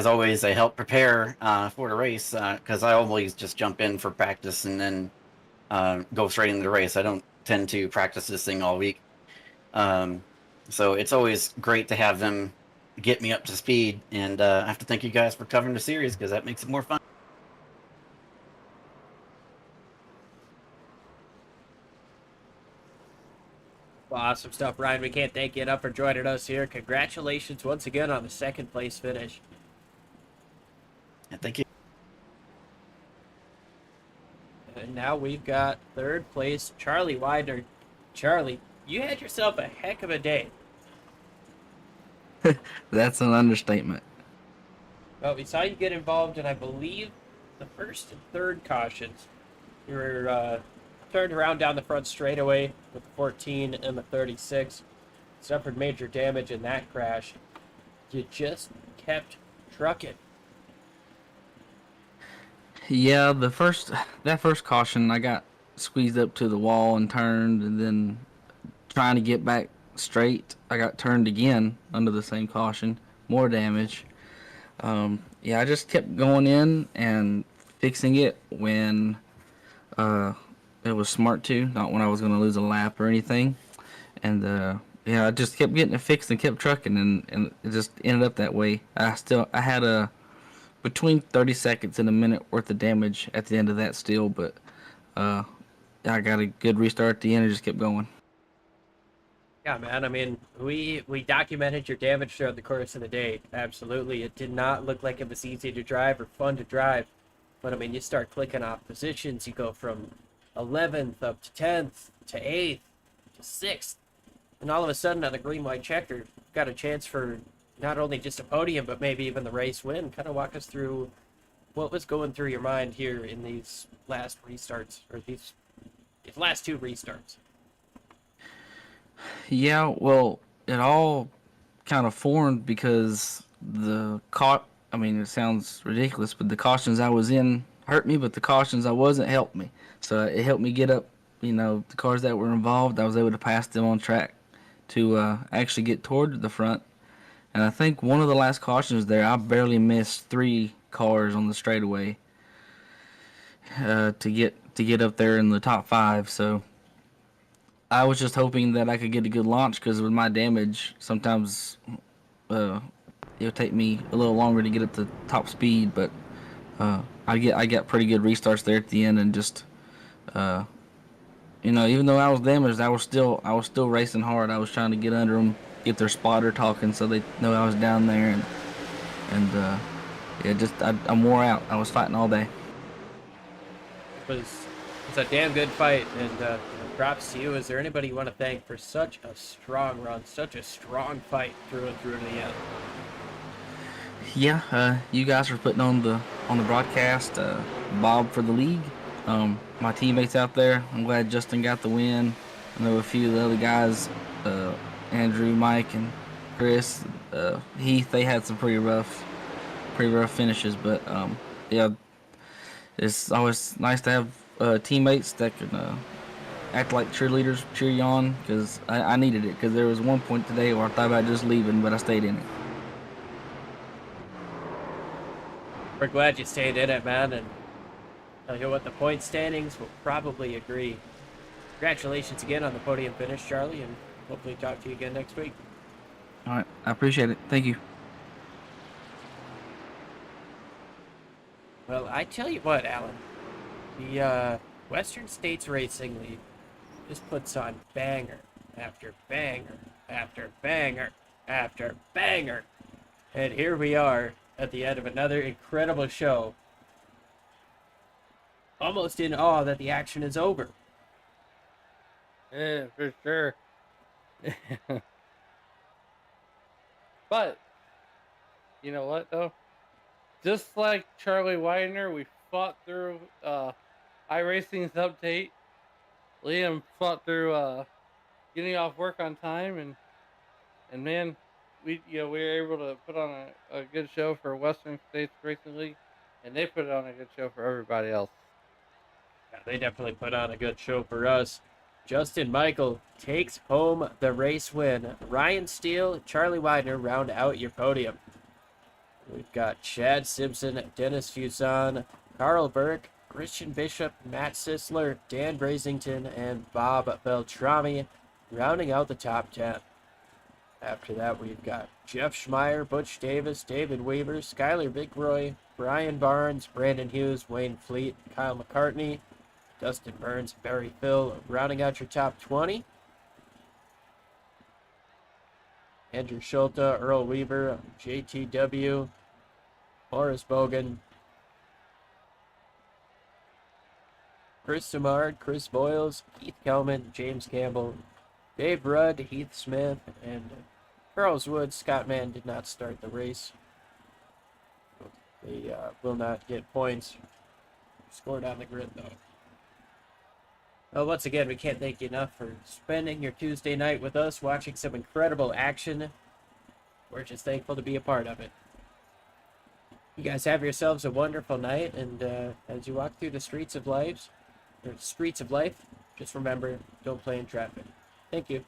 always, they help prepare for the race, because I always just jump in for practice and then go straight into the race. I don't tend to practice this thing all week. So it's always great to have them get me up to speed, and I have to thank you guys for covering the series, because that makes it more fun. Well, awesome stuff, Ryan. We can't thank you enough for joining us here. Congratulations once again on the second place finish. Yeah, thank you. And now we've got third place, Charlie Widener. Charlie, you had yourself a heck of a day. That's an understatement. Well, we saw you get involved in, I believe, the first and third cautions. You were turned around down the front straightaway with the 14 and the 36. Suffered major damage in that crash. You just kept trucking. Yeah, that first caution, I got squeezed up to the wall and turned, and then trying to get back straight, I got turned again under the same caution, more damage. I just kept going in and fixing it when it was smart to, not when I was going to lose a lap or anything. And I just kept getting it fixed and kept trucking, and it just ended up that way. I had between 30 seconds and a minute worth of damage at the end of that still, but I got a good restart at the end and just kept going. Yeah, man. I mean, we documented your damage throughout the course of the day. Absolutely. It did not look like it was easy to drive or fun to drive. But, I mean, you start clicking off positions. You go from 11th up to 10th to 8th to 6th. And all of a sudden, on a green-white checker, got a chance for not only just a podium, but maybe even the race win. Kind of walk us through what was going through your mind here in these last restarts, or these last two restarts. Yeah, well, it all kind of formed because it sounds ridiculous, but the cautions I was in hurt me, but the cautions I wasn't helped me. So it helped me get up, the cars that were involved, I was able to pass them on track to actually get toward the front. And I think one of the last cautions there, I barely missed 3 cars on the straightaway to get up there in the top 5. So I was just hoping that I could get a good launch, because with my damage, sometimes it would take me a little longer to get up to top speed, but I got pretty good restarts there at the end, and just uh, even though I was damaged, I was still racing hard. I was trying to get under them, get their spotter talking, so they know I was down there, and yeah, I'm wore out. I was fighting all day. It's a damn good fight, and props to you. Is there anybody you want to thank for such a strong run, such a strong fight through and through to the end? Yeah, you guys are putting on the broadcast. Bob for the league. My teammates out there. I'm glad Justin got the win. I know a few of the other guys, Andrew, Mike, and Chris, Heath. They had some pretty rough finishes, but yeah, it's always nice to have teammates that can act like cheerleaders, cheer you on, because I needed it. Because there was one point today where I thought about just leaving, but I stayed in it. We're glad you stayed in it, man, and tell you what, the point standings will probably agree. Congratulations again on the podium finish, Charlie, and hopefully talk to you again next week. All right, I appreciate it. Thank you. Well, I tell you what, Alan, the Western States Racing League just puts on banger after banger after banger after banger. And here we are at the end of another incredible show. Almost in awe that the action is over. Yeah, for sure. But you know what though? Just like Charlie Widener, we fought through iRacing's update. Liam fought through getting off work on time, and man, we were able to put on a good show for Western States Racing League, and they put on a good show for everybody else. Yeah, they definitely put on a good show for us. Justin Michael takes home the race win. Ryan Steele, Charlie Widener round out your podium. We've got Chad Simpson, Dennis Fuson, Carl Burke, Christian Bishop, Matt Sisler, Dan Brazington, and Bob Beltrami rounding out the top 10. After that, we've got Jeff Schmeier, Butch Davis, David Weaver, Skyler Bigroy, Brian Barnes, Brandon Hughes, Wayne Fleet, Kyle McCartney, Dustin Burns, Barry Phil rounding out your top 20. Andrew Schulte, Earl Weaver, JTW, Horace Bogan, Chris Simard, Chris Boyles, Keith Kelman, James Campbell, Dave Rudd, Heath Smith, and Charles Wood. Scott Mann did not start the race. They will not get points. Scored on the grid, though. Well, once again, we can't thank you enough for spending your Tuesday night with us, watching some incredible action. We're just thankful to be a part of it. You guys have yourselves a wonderful night, and as you walk through the streets of life, just remember, don't play in traffic. Thank you.